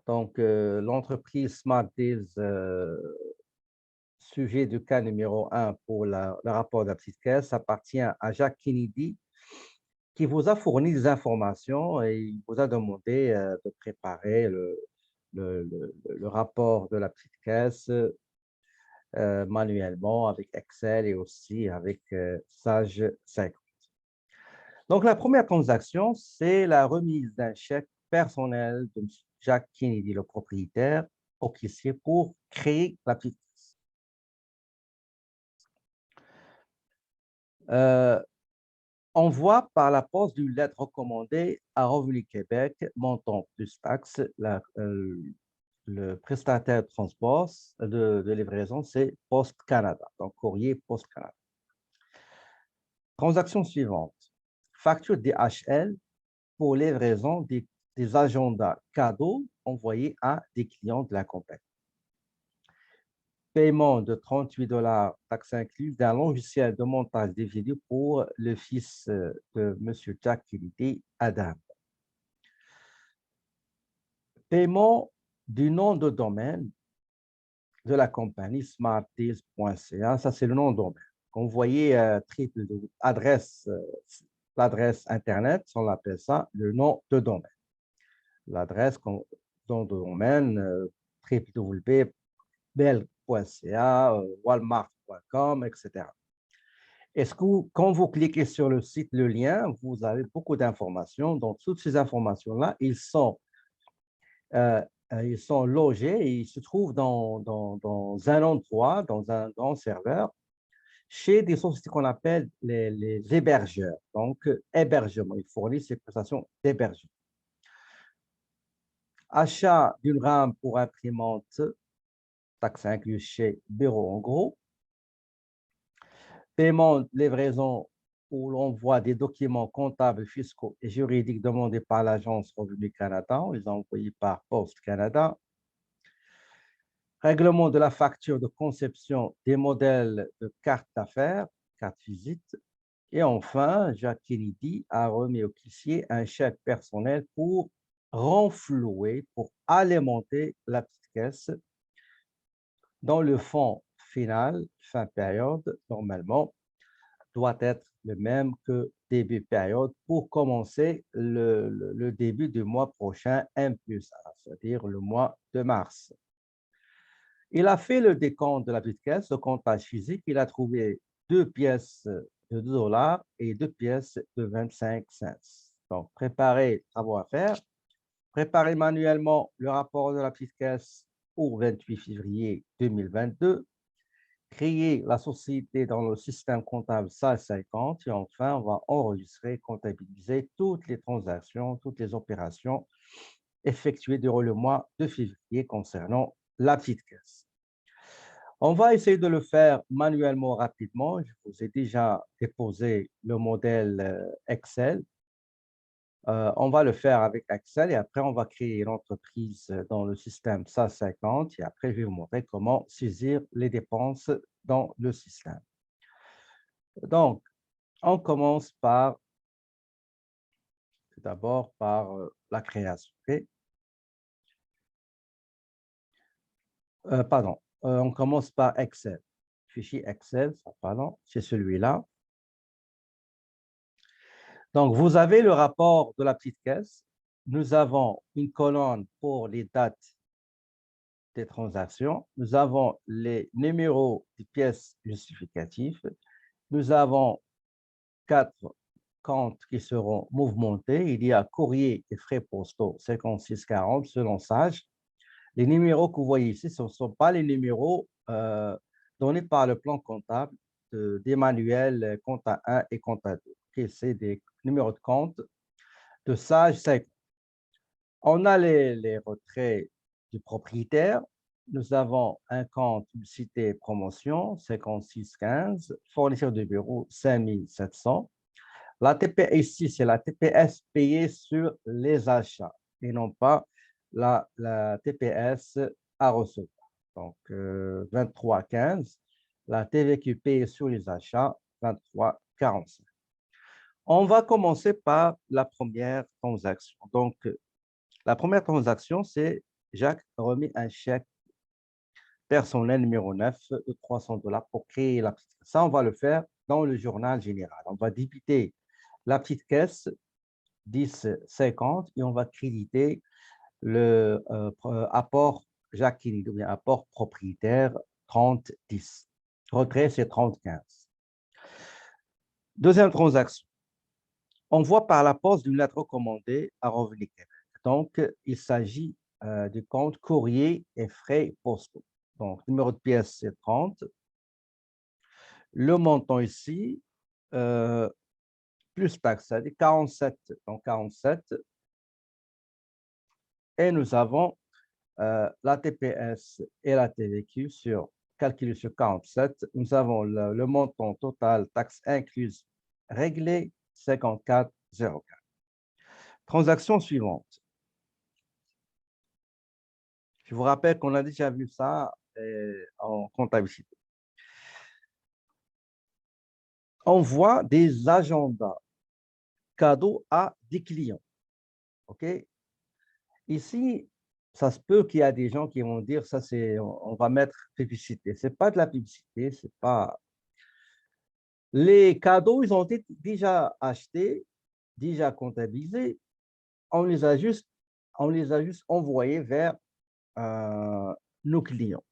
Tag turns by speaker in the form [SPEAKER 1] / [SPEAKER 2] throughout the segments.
[SPEAKER 1] Donc, l'entreprise Smart Deals, sujet du cas numéro un pour le rapport de la petite caisse, appartient à Jacques Kennedy, qui vous a fourni des informations et il vous a demandé de préparer le rapport de la petite caisse manuellement avec Excel et aussi avec Sage 50. Donc, la première transaction, c'est la remise d'un chèque personnel de M. Jacques Kennedy, le propriétaire, au caissier pour créer la petite caisse. Euh, Envoi par la poste d'une lettre recommandée à Revenu Québec, montant plus taxe. Le prestataire de transport de livraison, c'est Poste Canada, donc courrier Poste Canada. Transaction suivante. Facture DHL pour livraison des agendas cadeaux envoyés à des clients de la compagnie. Paiement de 38 $, taxes incluses, d'un logiciel de montage des vidéos pour le fils de M. Jack Kennedy, Adam. Paiement du nom de domaine de la compagnie smartdeals.ca. Ça, c'est le nom de domaine. Vous voyez, l'adresse Internet, on l'appelle ça le nom de domaine. L'adresse nom de domaine, www.bell.ca, walmart.com, etc. Est-ce que quand vous cliquez sur le site, le lien, vous avez beaucoup d'informations. Donc, toutes ces informations-là, euh, ils sont logés et ils se trouvent dans un endroit, dans un grand serveur, chez des sociétés qu'on appelle les hébergeurs. Donc, hébergement, ils fournissent ces prestations d'hébergement. Achat d'une RAM pour imprimante, taxe incluse chez Bureau en gros. Paiement de livraison où l'on voit des documents comptables, fiscaux et juridiques demandés par l'Agence Revenu Canada, ils sont envoyés par Poste Canada. Règlement de la facture de conception des modèles de cartes d'affaires, carte visite. Et enfin, Jacques Kennedy a remis au caissier un chèque personnel pour renflouer, pour alimenter la petite caisse dont le fonds final, fin période, normalement, doit être le même que début période pour commencer le début du mois prochain, M+1, c'est-à-dire le mois de mars. Il a fait le décompte de la petite caisse, le comptage physique. Il a trouvé 2 pièces de 2 $ et 2 pièces de 25 cents. Donc, préparer, travaux à faire. Préparer manuellement le rapport de la petite caisse au 28 février 2022. Créer la société dans le système comptable SAL 50. Et enfin, on va enregistrer, comptabiliser toutes les transactions, toutes les opérations effectuées durant le mois de février concernant la petite caisse. On va essayer de le faire manuellement rapidement. Je vous ai déjà déposé le modèle Excel. On va le faire avec Excel et après, on va créer une entreprise dans le système SAS 50 et après, je vais vous montrer comment saisir les dépenses dans le système. Donc, on commence par, tout d'abord, par la création. Okay? Pardon, on commence par Excel. Fichier Excel, pardon, c'est celui-là. Donc, vous avez le rapport de la petite caisse. Nous avons une colonne pour les dates des transactions. Nous avons les numéros des pièces justificatives. Nous avons 4 comptes qui seront mouvementés. Il y a courrier et frais postaux 5640 selon Sage. Les numéros que vous voyez ici, ce ne sont pas les numéros donnés par le plan comptable d'Emmanuel, compte à 1 et compte à 2. Okay, c'est des numéros de compte de Sage 50. On a les retraits du propriétaire. Nous avons un compte publicité promotion 5615, fournisseur de bureau 5700. La TPS ici, c'est la TPS payée sur les achats et non pas la TPS à recevoir. Donc, 23,15. La TVQ payée sur les achats, 23,45. On va commencer par la première transaction. Donc, la première transaction, c'est Jacques remet un chèque personnel numéro 9 de 300 $ pour créer la petite caisse. Ça, on va le faire dans le journal général. On va débiter la petite caisse 10,50 et on va créditer le apport Jacques Kennedy, ou bien apport propriétaire 30,10. Retrait, c'est 30,15. Deuxième transaction. On voit par la poste d'une lettre recommandée à Revenu Québec. Donc, il s'agit du compte courrier et frais postaux. Donc, numéro de pièce, c'est 30. Le montant ici, plus taxe, c'est-à-dire 47. Donc, 47. Et nous avons la TPS et la TVQ calculée sur 47. Nous avons le montant total, taxes incluses, réglé, 54,04. Transaction suivante. Je vous rappelle qu'on a déjà vu ça en comptabilité. On voit des agendas cadeaux à des clients. OK? Ici, ça se peut qu'il y a des gens qui vont dire ça, on va mettre publicité. Ce n'est pas de la publicité, c'est pas. Les cadeaux, ils ont été déjà achetés, déjà comptabilisés. On les a juste envoyés vers nos clients.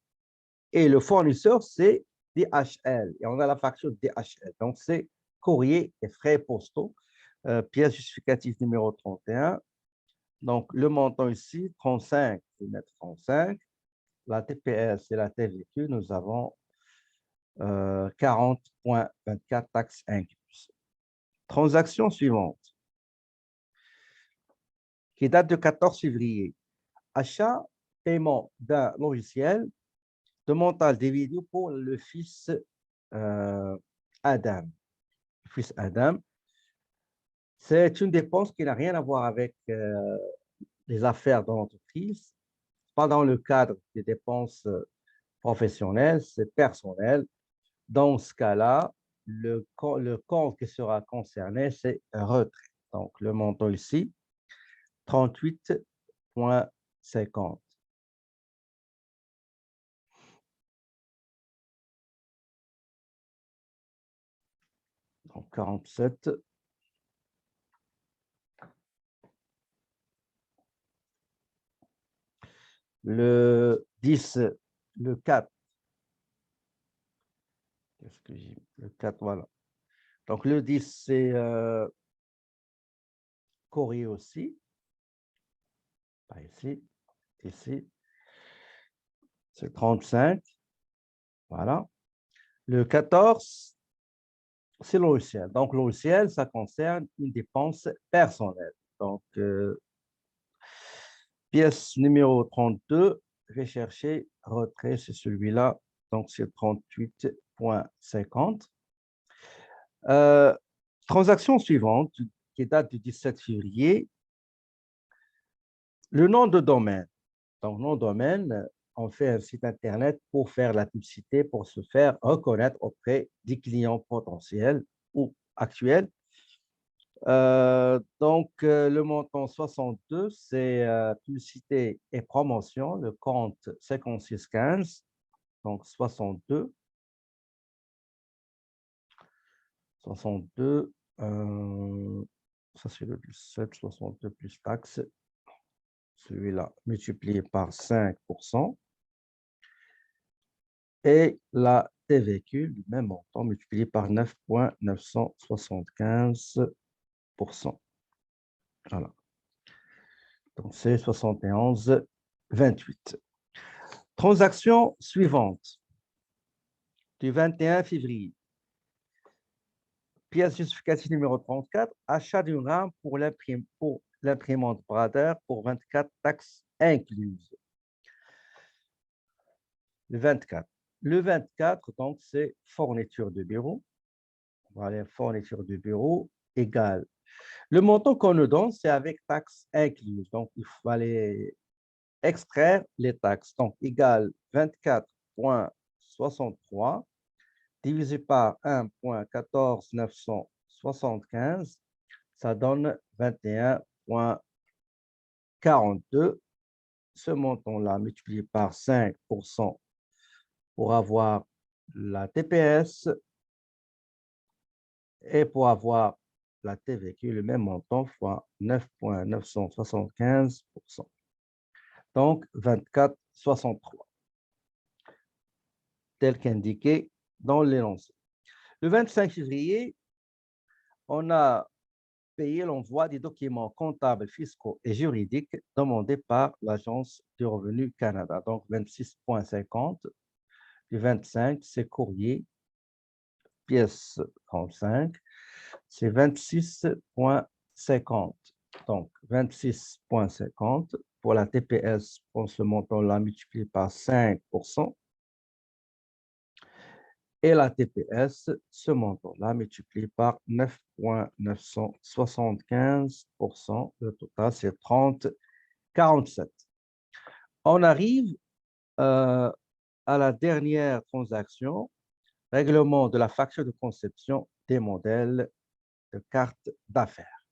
[SPEAKER 1] Et le fournisseur, c'est DHL. Et on a la facture DHL. Donc, c'est courrier et frais postaux, pièce justificative numéro 31. Donc, le montant ici, 35, je vais mettre 35. La TPS et la TVQ, nous avons 40,24 taxes incluses. Transaction suivante, qui date du 14 février. Achat, paiement d'un logiciel de montage des vidéos pour le fils Adam. Le fils Adam, c'est une dépense qui n'a rien à voir avec les affaires de l'entreprise, pas dans le cadre des dépenses professionnelles, c'est personnel. Dans ce cas-là, le compte qui sera concerné, c'est retrait. Donc, le montant ici, 38,50. Donc, 47. Le 10, le 4. Qu'est-ce que j'ai? Le 4, voilà. Donc, le 10, c'est courrier aussi. Pas ici, ici. C'est 35. Voilà. Le 14, c'est logiciel. Donc, logiciel, ça concerne une dépense personnelle. Donc, pièce numéro 32, je vais chercher retrait, c'est celui-là. Donc, c'est 38,50. Transaction suivante, qui date du 17 février, le nom de domaine. Donc, nom de domaine, on fait un site Internet pour faire la publicité, pour se faire reconnaître auprès des clients potentiels ou actuels. Le montant 62, c'est publicité et promotion, le compte 5615, donc 62. 62, ça c'est le 17, 62 plus taxes, celui-là multiplié par 5%. Et la TVQ, du même montant, multiplié par 9,975%. Voilà. Donc, c'est 71,28. Transaction suivante du 21 février. Pièce justificative numéro 34, achat d'une RAM pour l'imprimante Brother pour 24 taxes incluses. Le 24. Le 24, donc, c'est fourniture de bureau. Voilà, fourniture de bureau égale. Le montant qu'on nous donne, c'est avec taxes incluses. Donc, il fallait extraire les taxes. Donc, égale 24,63 divisé par 1,14975, ça donne 21,42. ce montant-là multiplié par 5% pour avoir la TPS et pour avoir la TVQ, le même montant fois 9,975%. Donc, 24,63, tel qu'indiqué dans l'énoncé. Le 25 février, on a payé l'envoi des documents comptables, fiscaux et juridiques demandés par l'Agence du revenu Canada. Donc, 26,50. Du 25, c'est courrier, pièce 35, c'est 26,50. Donc, 26,50 pour la TPS, pour ce montant-là multiplié par 5%. Et la TPS, ce montant-là multiplié par 9,975%. Le total, c'est 30,47. On arrive à la dernière transaction, règlement de la facture de conception des modèles de cartes d'affaires.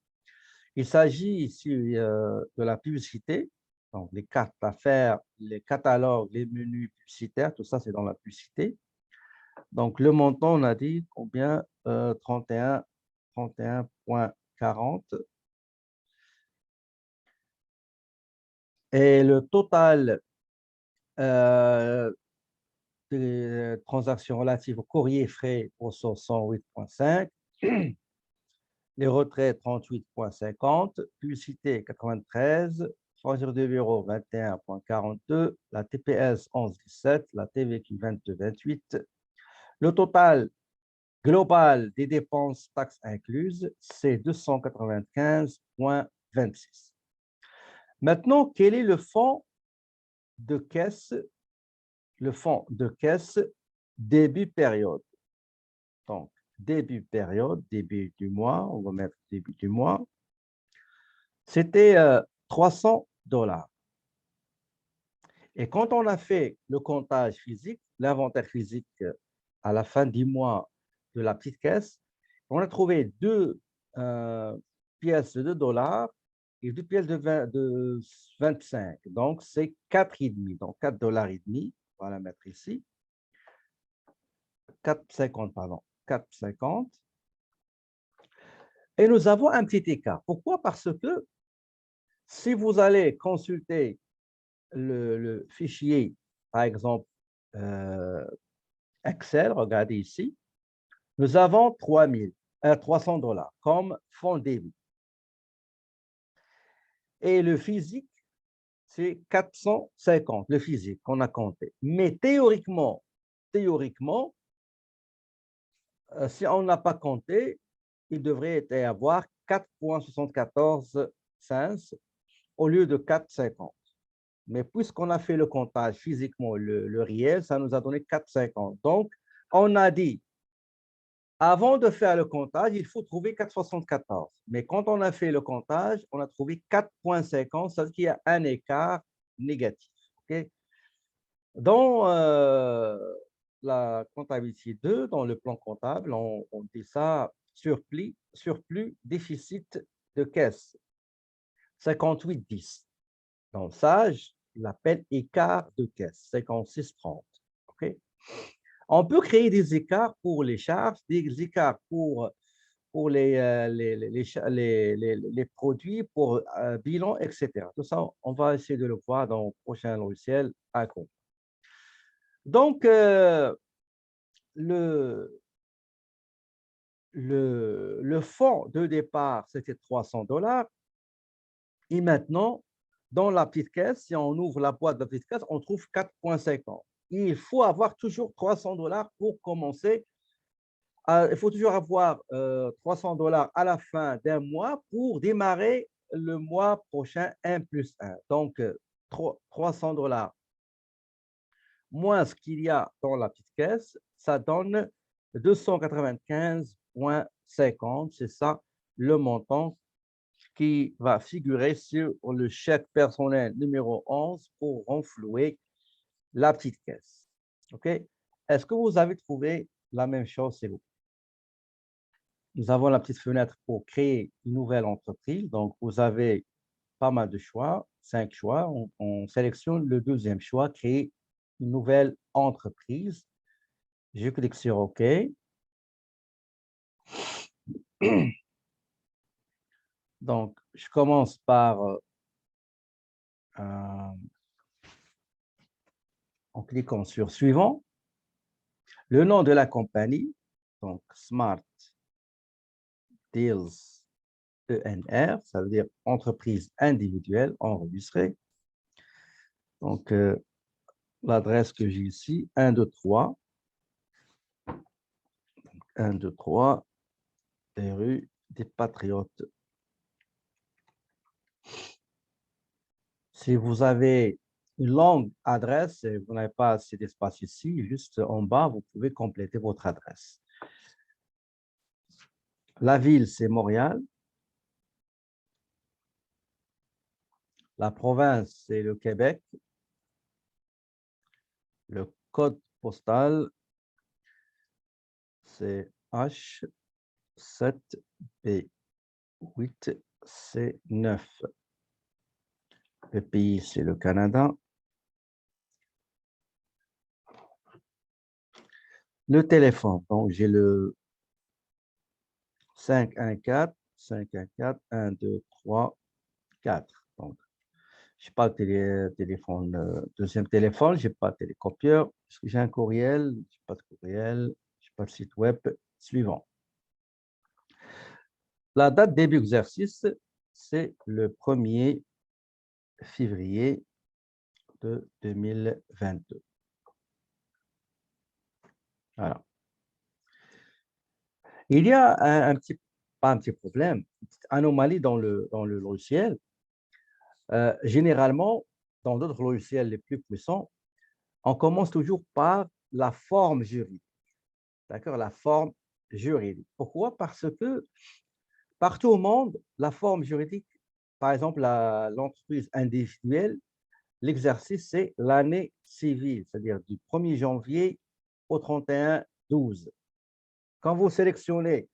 [SPEAKER 1] Il s'agit ici de la publicité, donc les cartes d'affaires, les catalogues, les menus publicitaires, tout ça c'est dans la publicité. Donc le montant, on a dit combien? 31,40. Et le total des transactions relatives au courrier frais pour 108,5. Les retraits 38,50, publicité 93, fournisseur de bureau 21,42, la TPS 11,17, la TVQ 22,28. Le total global des dépenses taxes incluses, c'est 295,26. Maintenant, quel est le fonds de caisse? Le fonds de caisse début période. Donc, début période, début du mois, on va mettre début du mois, c'était 300 $. Et quand on a fait le comptage physique, l'inventaire physique à la fin du mois de la petite caisse, on a trouvé deux pièces de $, et deux pièces de 25. Donc, c'est 4,5. Donc, 4,5 $. On va la mettre ici. 4,50, pardon. 4,50. Et nous avons un petit écart. Pourquoi? Parce que si vous allez consulter le fichier, par exemple, Excel, regardez ici, nous avons 300 $ comme fonds débit. Et le physique, c'est 450, le physique qu'on a compté. Mais théoriquement, si on n'a pas compté, il devrait y avoir 4,74 cents au lieu de 4,50. Mais puisqu'on a fait le comptage physiquement, le réel, ça nous a donné 4,50. Donc, on a dit, avant de faire le comptage, il faut trouver 4,74. Mais quand on a fait le comptage, on a trouvé 4,50, c'est-à-dire qu'il y a un écart négatif. Okay? Dans la comptabilité 2, dans le plan comptable, on dit ça surplus, déficit de caisse, 58,10. Dans Sage, il l'appelle écart de caisse, 56,30. Okay? On peut créer des écarts pour les charges, des écarts pour les produits, pour bilan, etc. Tout ça, on va essayer de le voir dans le prochain logiciel Acro. Donc, le fonds de départ, c'était 300 $. Et maintenant, dans la petite caisse, si on ouvre la boîte de la petite caisse, on trouve 4,50. Il faut avoir toujours 300 $ pour commencer. Il faut toujours avoir 300 $ à la fin d'un mois pour démarrer le mois prochain 1 plus 1. Donc, 300 $ moins ce qu'il y a dans la petite caisse, ça donne 295,50. C'est ça le montant qui va figurer sur le chèque personnel numéro 11 pour renflouer la petite caisse. OK? Est-ce que vous avez trouvé la même chose, s'il vous plaît? Nous avons la petite fenêtre pour créer une nouvelle entreprise. Donc, vous avez pas mal de choix, 5 choix. On sélectionne le deuxième choix, créer une nouvelle entreprise. Je clique sur OK. Donc, je commence par, en cliquant sur Suivant, le nom de la compagnie, donc Smart Deals ENR, ça veut dire entreprise individuelle enregistrée. Donc, l'adresse que j'ai ici, 123, 123, des rues des Patriotes. Si vous avez une longue adresse et vous n'avez pas assez d'espace ici, juste en bas, vous pouvez compléter votre adresse. La ville, c'est Montréal. La province, c'est le Québec. Le code postal, c'est H7B8C9. Le pays, c'est le Canada. Le téléphone, donc j'ai le 514, 514, 1, 2, 3, 4. Donc, je n'ai pas de téléphone, deuxième téléphone, je n'ai pas de télécopieur. Est-ce que j'ai un courriel? Je n'ai pas de courriel, je n'ai pas de site web. Suivant. La date début exercice, c'est le 1er février de 2022. Voilà. Il y a pas un petit problème, une petite anomalie dans le logiciel. Généralement, dans d'autres logiciels les plus puissants, on commence toujours par la forme juridique. D'accord? La forme juridique. Pourquoi? Parce que partout au monde, la forme juridique, par exemple, l'entreprise individuelle, l'exercice, c'est l'année civile, c'est-à-dire du 1er janvier au 31/12. Quand vous sélectionnez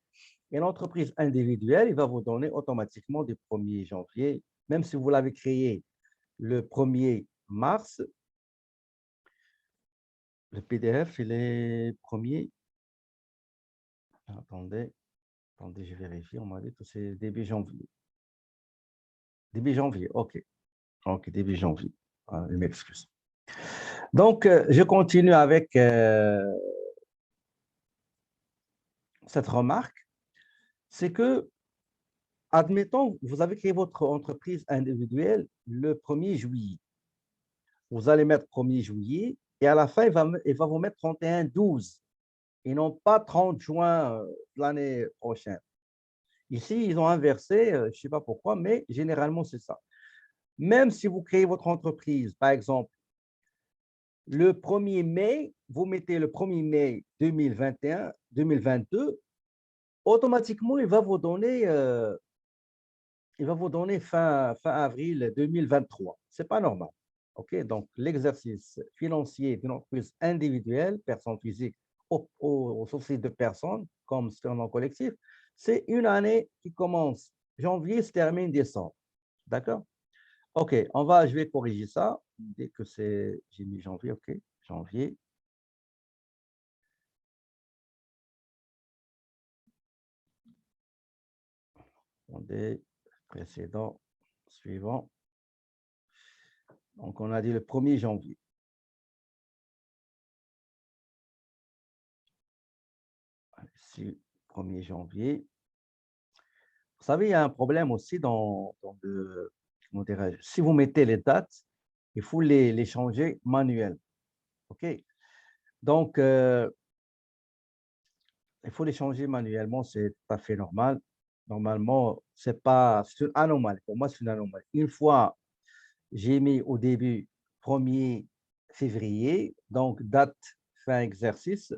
[SPEAKER 1] une entreprise individuelle, il va vous donner automatiquement du 1er janvier, même si vous l'avez créé le 1er mars, le PDF, il est 1er. Attendez, je vérifie, on m'a dit que c'est début janvier. Début janvier, OK. OK, début janvier. Je m'excuse. Donc, je continue avec cette remarque. C'est que, admettons, vous avez créé votre entreprise individuelle le 1er juillet. Vous allez mettre 1er juillet et à la fin, il va vous mettre 31/12 et non pas 30 juin de l'année prochaine. Ici, ils ont inversé, je ne sais pas pourquoi, mais généralement, c'est ça. Même si vous créez votre entreprise, par exemple, le 1er mai, vous mettez le 1er mai 2021, 2022, automatiquement, il va vous donner fin avril 2023. Ce n'est pas normal. OK? Donc, l'exercice financier d'une entreprise individuelle, personne physique, aux sociétés de personnes, comme c'est un nom collectif, c'est une année qui commence janvier, se termine décembre. D'accord? OK, je vais corriger ça. Dès que j'ai mis janvier, OK, janvier. Attendez, précédent, suivant. Donc, on a dit le 1er janvier. Ici, 1er janvier. Vous savez, il y a un problème aussi dans le, comment dirais-je, si vous mettez les dates, il faut les changer manuellement. OK? Donc, il faut les changer manuellement, c'est tout à fait normal. Normalement, c'est une anomalie. Pour moi, c'est une anomalie. Une fois, j'ai mis au début 1er février, donc date fin exercice.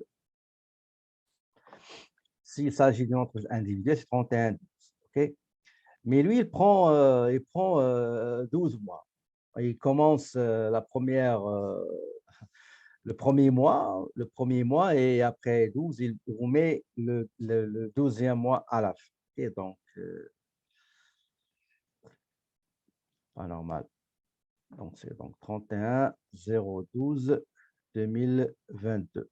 [SPEAKER 1] S'il s'agit d'une entreprise individuelle, c'est 31/12. OK? Mais lui, il prend 12 mois. Il commence le premier mois et après 12, il vous met le 12e mois à la fin. Et donc, anormal. Donc, c'est donc 31/012/2022.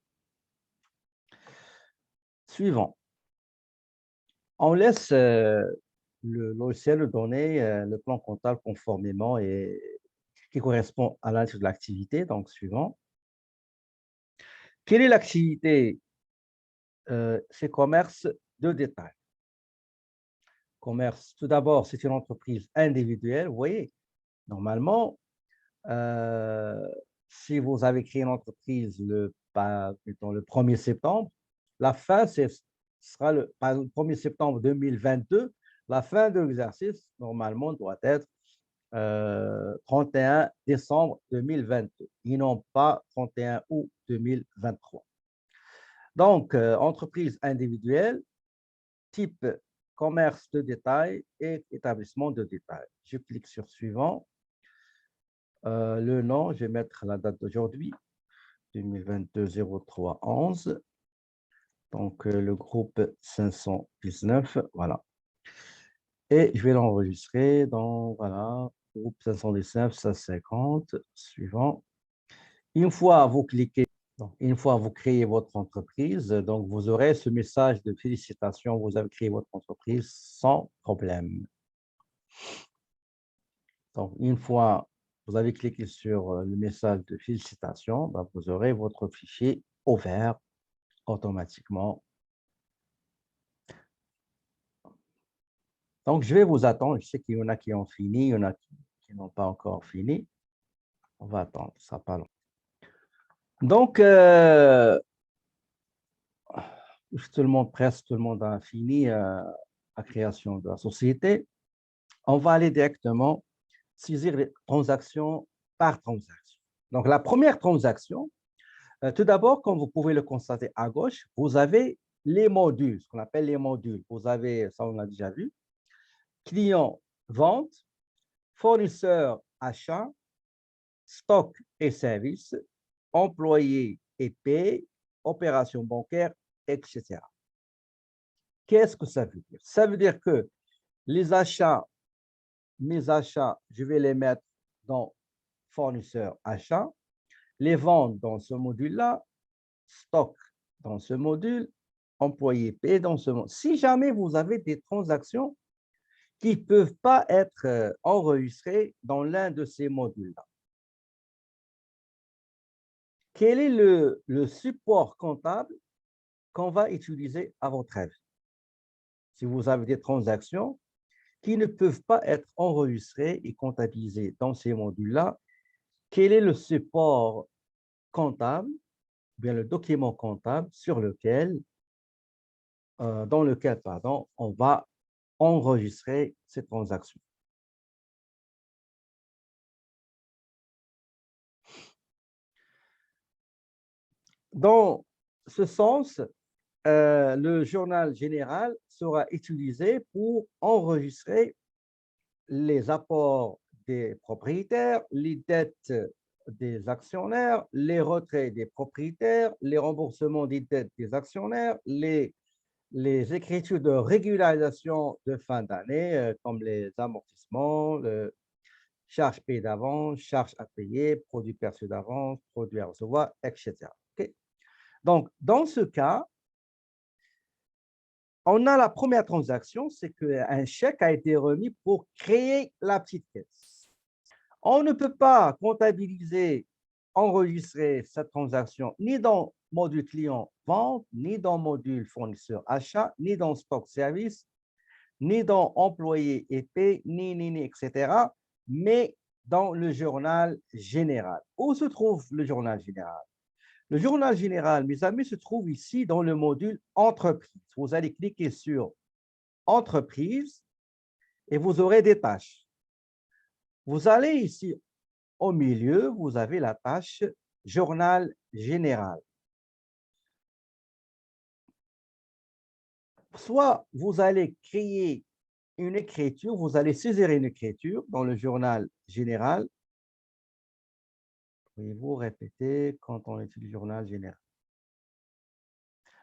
[SPEAKER 1] Suivant. On laisse le logiciel donner le plan comptable conformément et qui correspond à la nature de l'activité. Donc, suivant. Quelle est l'activité? C'est commerce de détail. Commerce, tout d'abord, c'est une entreprise individuelle. Vous voyez, normalement, euh, si vous avez créé une entreprise mettons, le 1er septembre, la fin sera par exemple, le 1er septembre 2022. La fin de l'exercice, normalement, doit être 31 décembre 2022 et non pas 31 août 2023. Donc, entreprise individuelle, type commerce de détail et établissement de détail. Je clique sur suivant. Le nom, je vais mettre la date d'aujourd'hui, 2022-03-11. Donc, le groupe 519, voilà. Et je vais l'enregistrer dans, voilà, groupe 519, 150, suivant. Une fois vous cliquez, une fois vous créez votre entreprise, donc vous aurez ce message de félicitations, vous avez créé votre entreprise sans problème. Donc, une fois vous avez cliqué sur le message de félicitations, ben, vous aurez votre fichier ouvert automatiquement. Donc, je vais vous attendre. Je sais qu'il y en a qui ont fini, il y en a qui n'ont pas encore fini. On va attendre, ça pas long. Donc, presque tout le monde a fini la création de la société. On va aller directement saisir les transactions par transaction. Donc, la première transaction, tout d'abord, comme vous pouvez le constater à gauche, vous avez les modules, ce qu'on appelle les modules. Vous avez, ça on l'a déjà vu, client, vente, fournisseur, achat, stock et services, employé et paie, opération bancaire, etc. Qu'est-ce que ça veut dire? Ça veut dire que les achats, mes achats, je vais les mettre dans fournisseur achat, les ventes dans ce module-là, stock dans ce module, employé paie dans ce module. Si jamais vous avez des transactions qui ne peuvent pas être enregistrées dans l'un de ces modules-là, quel est le support comptable qu'on va utiliser à votre avis? Si vous avez des transactions qui ne peuvent pas être enregistrées et comptabilisées dans ces modules-là, quel est le support comptable, bien le document comptable dans lequel on va enregistrer ces transactions? Dans ce sens, le journal général sera utilisé pour enregistrer les apports des propriétaires, les dettes des actionnaires, les retraits des propriétaires, les remboursements des dettes des actionnaires, les écritures de régularisation de fin d'année, comme les amortissements, charges payées d'avance, charges à payer, produits perçus d'avance, produits à recevoir, etc. Okay? Donc, dans ce cas, on a la première transaction, c'est qu'un chèque a été remis pour créer la petite caisse. On ne peut pas comptabiliser, enregistrer cette transaction ni dans module client vente, ni dans module fournisseur achat, ni dans stock service, ni dans employé et paie, ni, etc., mais dans le journal général. Où se trouve le journal général? Le journal général, mes amis, se trouve ici dans le module entreprise. Vous allez cliquer sur entreprise et vous aurez des tâches. Vous allez ici au milieu, vous avez la tâche journal général. Soit vous allez créer une écriture, vous allez saisir une écriture dans le journal général. Pouvez-vous répéter quand on utilise le journal général?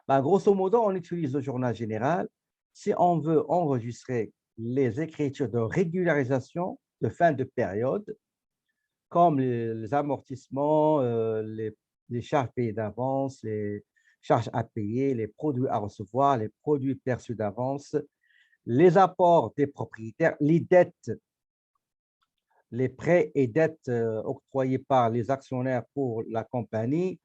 [SPEAKER 1] Ben, grosso modo, on utilise le journal général si on veut enregistrer les écritures de régularisation de fin de période, comme les amortissements, les charges payées d'avance, les charges à payer, les produits à recevoir, les produits perçus d'avance, les apports des propriétaires, les dettes, les prêts et dettes octroyés par les actionnaires pour la compagnie,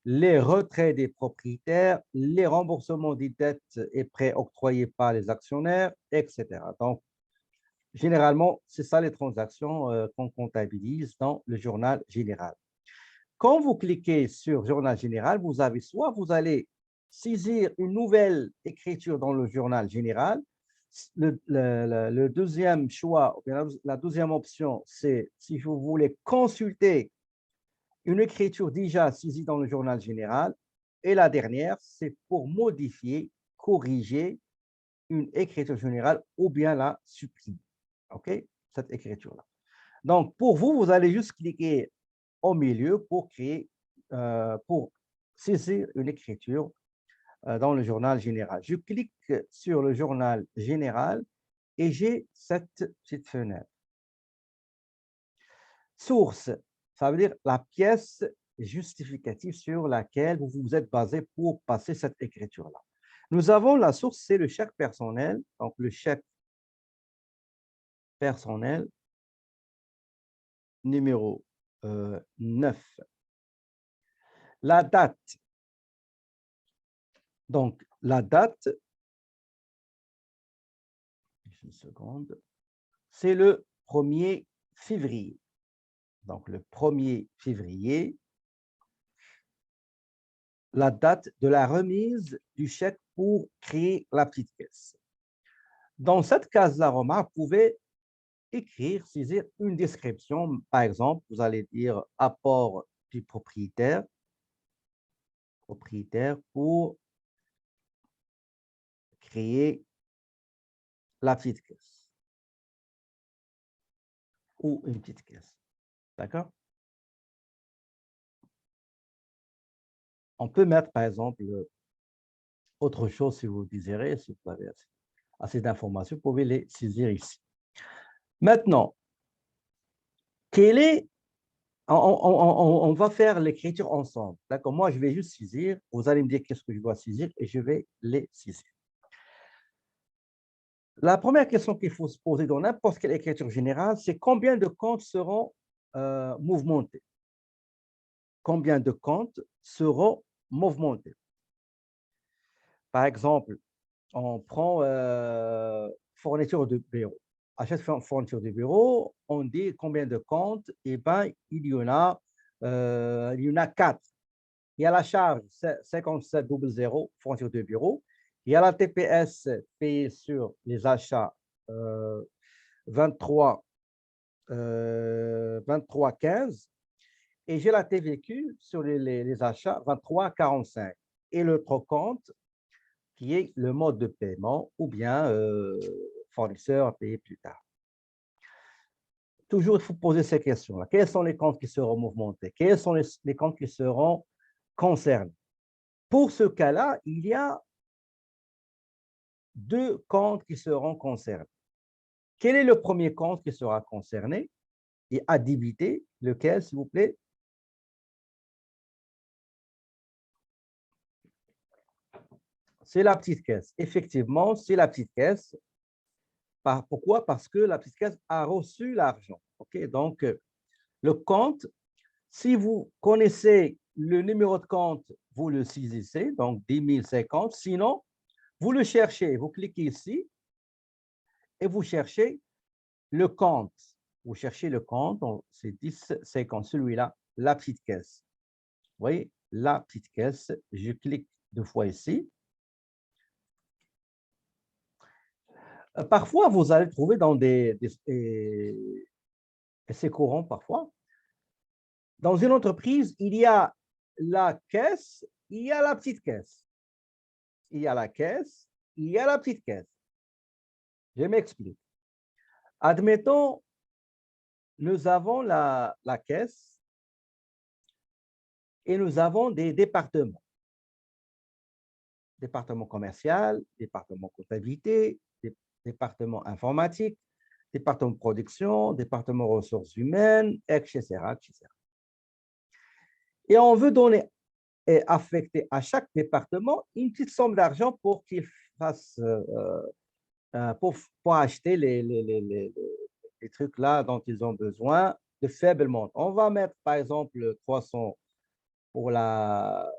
[SPEAKER 1] les retraits des propriétaires, les remboursements des dettes et prêts octroyés par les actionnaires, etc. Donc, généralement, c'est ça les transactions qu'on comptabilise dans le journal général. Quand vous cliquez sur journal général, vous avez soit vous allez saisir une nouvelle écriture dans le journal général. Le deuxième choix, la deuxième option, c'est si vous voulez consulter une écriture déjà saisie dans le journal général. Et la dernière, c'est pour modifier, corriger une écriture générale ou bien la supprimer. OK? Cette écriture-là. Donc, pour vous, vous allez juste cliquer au milieu pour créer, pour saisir une écriture dans le journal général. Je clique sur le journal général et j'ai cette petite fenêtre. Source, ça veut dire la pièce justificative sur laquelle vous vous êtes basé pour passer cette écriture-là. Nous avons la source, c'est le chèque personnel. Donc, le chèque personnel numéro 9. La date. Donc, la date, une seconde, c'est le 1er février. Donc, le 1er février, la date de la remise du chèque pour créer la petite caisse. Dans cette case-là, Romain, vous pouvez écrire, saisir une description. Par exemple, vous allez dire apport du propriétaire pour créer la petite caisse ou une petite caisse. D'accord? On peut mettre, par exemple, autre chose si vous désirez, si vous avez assez d'informations, vous pouvez les saisir ici. Maintenant, on va faire l'écriture ensemble. D'accord? Moi, je vais juste saisir. Vous allez me dire qu'est-ce que je dois saisir et je vais les saisir. La première question qu'il faut se poser dans n'importe quelle écriture générale, c'est combien de comptes seront mouvementés? Combien de comptes seront mouvementés? Par exemple, on prend fourniture de bureau. À chaque fourniture de bureau, on dit combien de comptes? Eh bien, il y en a 4. Il y a la charge 5700, fourniture de bureau. Il y a la TPS payée sur les achats 23, 23,15. Et j'ai la TVQ sur les achats 23,45. Et l'autre compte qui est le mode de paiement ou bien fournisseur à payer plus tard. Toujours, il faut poser ces questions-là. Quels sont les comptes qui seront mouvementés? Quels sont les comptes qui seront concernés? Pour ce cas-là, il y a 2 comptes qui seront concernés. Quel est le premier compte qui sera concerné et à débiter? Lequel, s'il vous plaît? C'est la petite caisse. Effectivement, c'est la petite caisse. Pourquoi? Parce que la petite caisse a reçu l'argent. Okay? Donc, le compte, si vous connaissez le numéro de compte, vous le saisissez, donc 10 050. Sinon, vous le cherchez, vous cliquez ici et vous cherchez le compte. Vous cherchez le compte, c'est 10,50, celui-là, la petite caisse. Vous voyez, la petite caisse, je clique 2 fois ici. Parfois, vous allez trouver dans et c'est courant parfois, dans une entreprise, il y a la caisse, il y a la petite caisse. Il y a la caisse, il y a la petite caisse. Je m'explique. Admettons, nous avons la caisse et nous avons des départements. Département commercial, département comptabilité, département informatique, département de production, département ressources humaines, etc., etc. Et on veut donner et affecter à chaque département une petite somme d'argent pour qu'il fasse, pour acheter les trucs là dont ils ont besoin de faible montant. On va mettre par exemple 300 pour le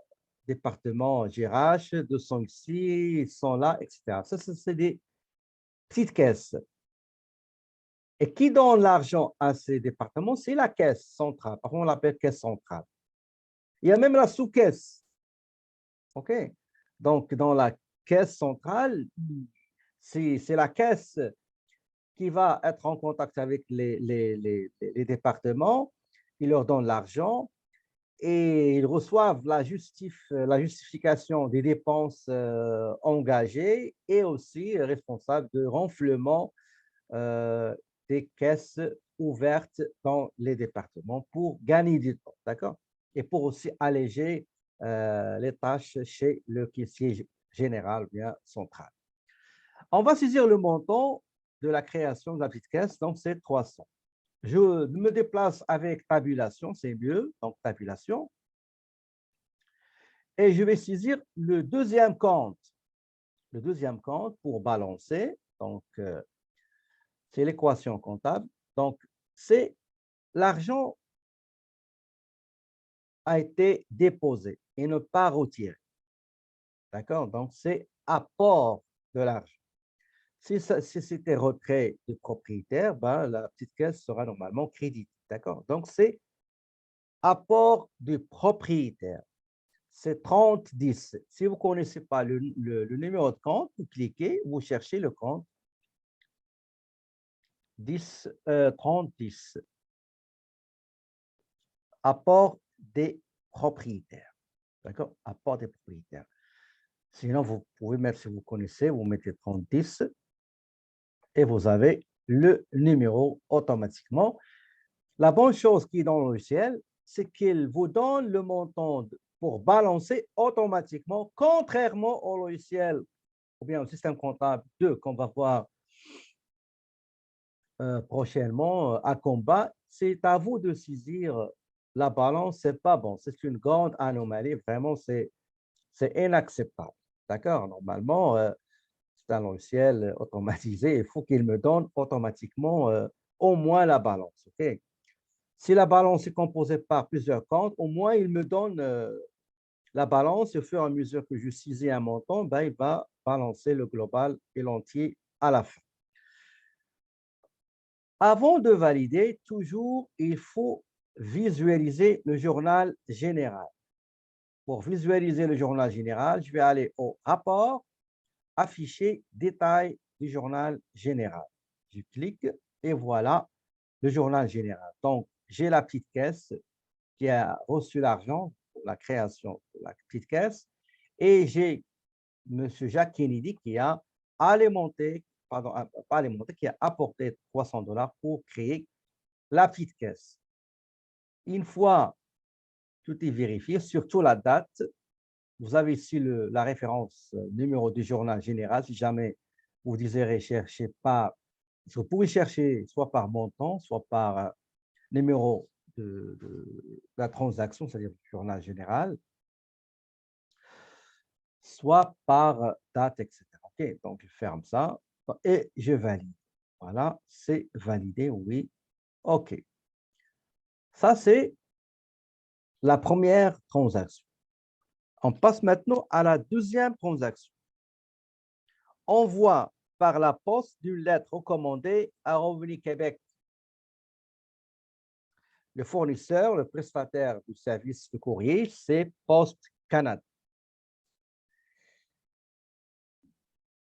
[SPEAKER 1] département GRH, 200 ici, 100 là, etc. Ça, c'est des petites caisses. Et qui donne l'argent à ces départements? C'est la caisse centrale. Par contre, on l'appelle caisse centrale. Il y a même la sous-caisse. OK? Donc, dans la caisse centrale, c'est la caisse qui va être en contact avec les départements, qui leur donne l'argent et ils reçoivent la justification des dépenses engagées et aussi responsable de renflement des caisses ouvertes dans les départements pour gagner du temps, d'accord? Et pour aussi alléger les tâches chez le caissier général, bien central. On va saisir le montant de la création de la petite caisse, donc c'est 300. Je me déplace avec tabulation, c'est mieux, donc tabulation. Et je vais saisir le deuxième compte. Le deuxième compte pour balancer, donc c'est l'équation comptable. Donc, c'est l'argent a été déposé et ne pas retiré. D'accord? Donc, c'est apport de l'argent. Si c'était retrait du propriétaire, ben, la petite caisse sera normalement créditée. D'accord? Donc, c'est apport du propriétaire. C'est 3010. Si vous ne connaissez pas le numéro de compte, vous cliquez, vous cherchez le compte 3010. Apport des propriétaires. D'accord? Apport des propriétaires. Sinon, vous pouvez mettre, si vous connaissez, vous mettez 3010 et vous avez le numéro automatiquement. La bonne chose qui est dans le logiciel, c'est qu'il vous donne le montant pour balancer automatiquement, contrairement au logiciel ou bien au système comptable 2 qu'on va voir prochainement à combat. C'est à vous de saisir la balance, c'est pas bon. C'est une grande anomalie, vraiment, c'est inacceptable. D'accord? Normalement, c'est un logiciel automatisé, il faut qu'il me donne automatiquement au moins la balance. OK? Si la balance est composée par plusieurs comptes, au moins il me donne la balance. Au fur et à mesure que je saisis un montant, ben, il va balancer le global et l'entier à la fin. Avant de valider, toujours, il faut visualiser le journal général. Pour visualiser le journal général, je vais aller au rapport, afficher détail du journal général. Je clique et voilà le journal général. Donc, j'ai la petite caisse qui a reçu l'argent pour la création de la petite caisse et j'ai M. Jacques Kennedy qui a alimenté, pardon, pas alimenté, qui a apporté 300 $ pour créer la petite caisse. Une fois tout est vérifié, surtout la date, vous avez ici la référence numéro du journal général. Si jamais vous désirez chercher par, vous pouvez chercher soit par montant, soit par numéro de la transaction, c'est-à-dire du journal général, soit par date, etc. OK, donc je ferme ça et je valide. Voilà, c'est validé, oui. OK. Ça, c'est la première transaction. On passe maintenant à la deuxième transaction. Envoi par la poste d'une lettre recommandée à Revenu Québec. Le fournisseur, le prestataire du service de courrier, c'est Poste Canada.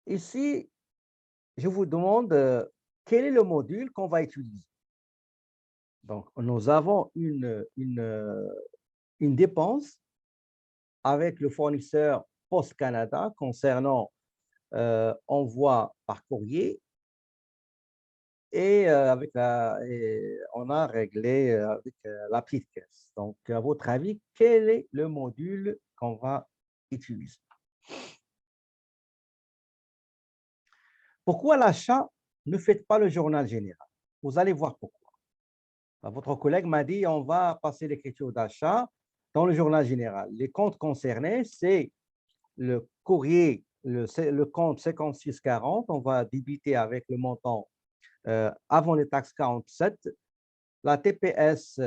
[SPEAKER 1] Ici, je vous demande quel est le module qu'on va utiliser. Donc, nous avons une dépense avec le fournisseur Poste Canada concernant envoi par courrier et, on a réglé avec la petite caisse. Donc, à votre avis, quel est le module qu'on va utiliser? Pourquoi l'achat ne faites pas le journal général. Vous allez voir pourquoi. Votre collègue m'a dit, on va passer l'écriture d'achat dans le journal général. Les comptes concernés, c'est le courrier, le compte 5640, on va débiter avec le montant avant les taxes 47, la TPS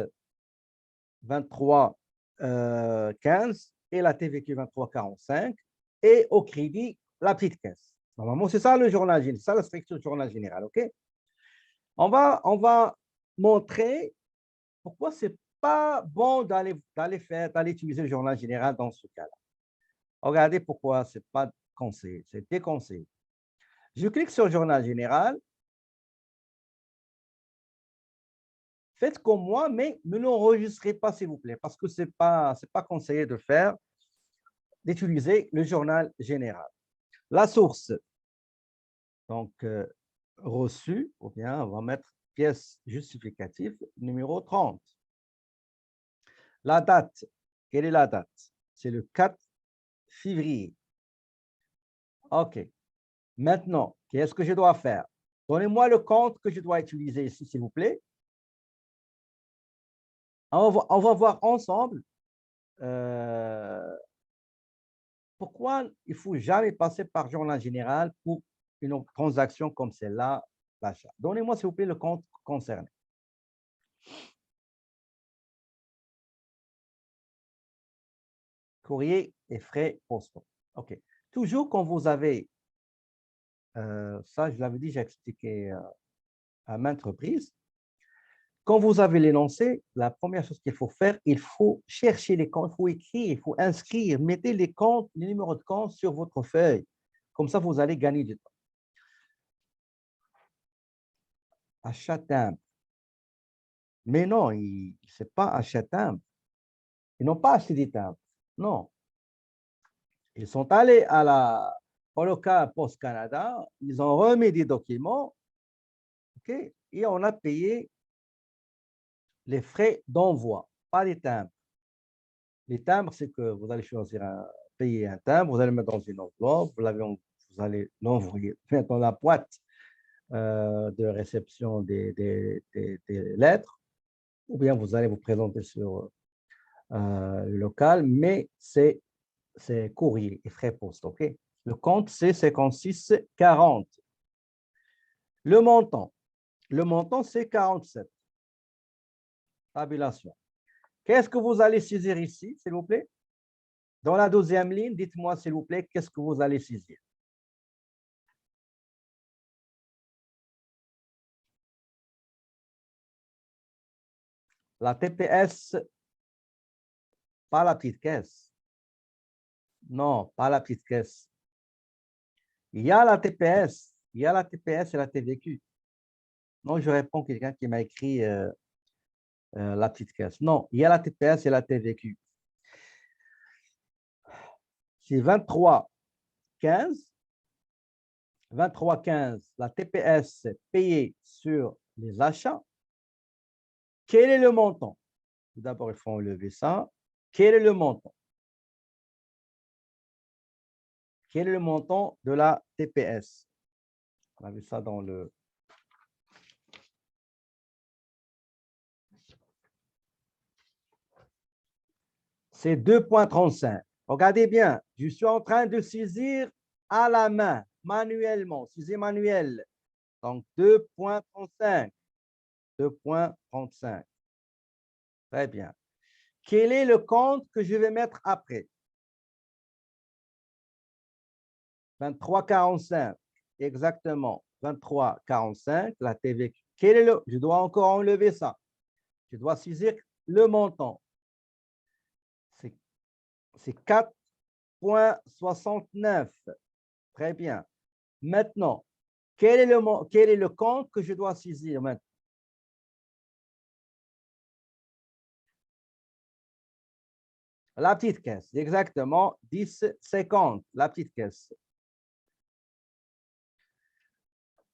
[SPEAKER 1] 2315 et la TVQ 2345, et au crédit, la petite caisse. Normalement, c'est ça le journal général, c'est ça la structure du journal général, OK? On va montrer pourquoi ce n'est pas bon d'aller utiliser le journal général dans ce cas-là. Regardez pourquoi ce n'est pas conseillé, c'est déconseillé. Je clique sur le journal général. Faites comme moi, mais ne l'enregistrez pas, s'il vous plaît, parce que ce n'est pas conseillé de faire, d'utiliser le journal général. La source, donc reçu, ou bien on va mettre pièce justificative numéro 30. La date, quelle est la date? C'est le 4 février. OK. Maintenant, qu'est-ce que je dois faire? Donnez-moi le compte que je dois utiliser ici, s'il vous plaît. On va voir ensemble pourquoi il ne faut jamais passer par journal général pour une transaction comme celle-là d'achat. Donnez-moi, s'il vous plaît, le compte concerné. Courrier et frais postaux. OK. Toujours quand vous avez, ça je l'avais déjà expliqué à maintes reprises, quand vous avez l'énoncé, la première chose qu'il faut faire, il faut chercher les comptes, il faut écrire, il faut inscrire, mettez les comptes, les numéros de compte sur votre feuille. Comme ça, vous allez gagner du temps. Achat timbre. Mais non, ce n'est pas achat timbre. Ils n'ont pas acheté des timbres. Non. Ils sont allés au local Post Canada, ils ont remis des documents, okay, et on a payé les frais d'envoi, pas les timbres. Les timbres, c'est que vous allez choisir payer un timbre, vous allez le mettre dans une enveloppe, vous allez l'envoyer dans la boîte de réception des lettres, ou bien vous allez vous présenter sur le local, mais c'est courrier et frais poste, OK? Le compte, c'est 56,40. Le montant, c'est 47. Tabulation. Qu'est-ce que vous allez saisir ici, s'il vous plaît? Dans la deuxième ligne, dites-moi, s'il vous plaît, qu'est-ce que vous allez saisir? La TPS, pas la petite caisse. Non, pas la petite caisse. Il y a la TPS, et la TVQ. Non, je réponds à quelqu'un qui m'a écrit la petite caisse. Non, il y a la TPS et la TVQ. C'est 23,15. 23,15, la TPS payée sur les achats. Quel est le montant? Tout d'abord, il faut enlever ça. Quel est le montant? Quel est le montant de la TPS? On a vu ça dans le... C'est 2,35. Regardez bien, je suis en train de saisir à la main, manuellement, saisir manuel. Donc, 2,35. 2,35. Très bien. Quel est le compte que je vais mettre après? 23,45. Exactement. 23,45. La TVQ. Quel est je dois encore enlever ça. Je dois saisir le montant. C'est 4,69. Très bien. Maintenant, quel est le compte que je dois saisir maintenant? La petite caisse, exactement, 10,50, la petite caisse.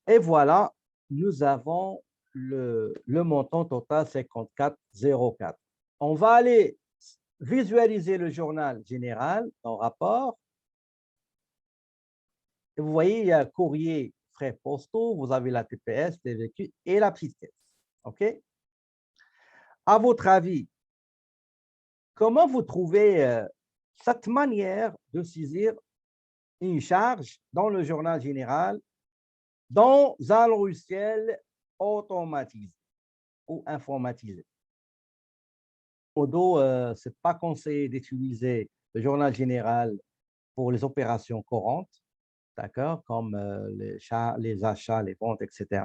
[SPEAKER 1] Et voilà, nous avons le montant total 54,04. On va aller visualiser le journal général en rapport. Et vous voyez, il y a courrier, frais postaux, vous avez la TPS, TVQ et la petite caisse. OK? À votre avis, comment vous trouvez cette manière de saisir une charge dans le journal général dans un logiciel automatisé ou informatisé? Ce n'est pas conseillé d'utiliser le journal général pour les opérations courantes, d'accord, comme les achats, les ventes, etc.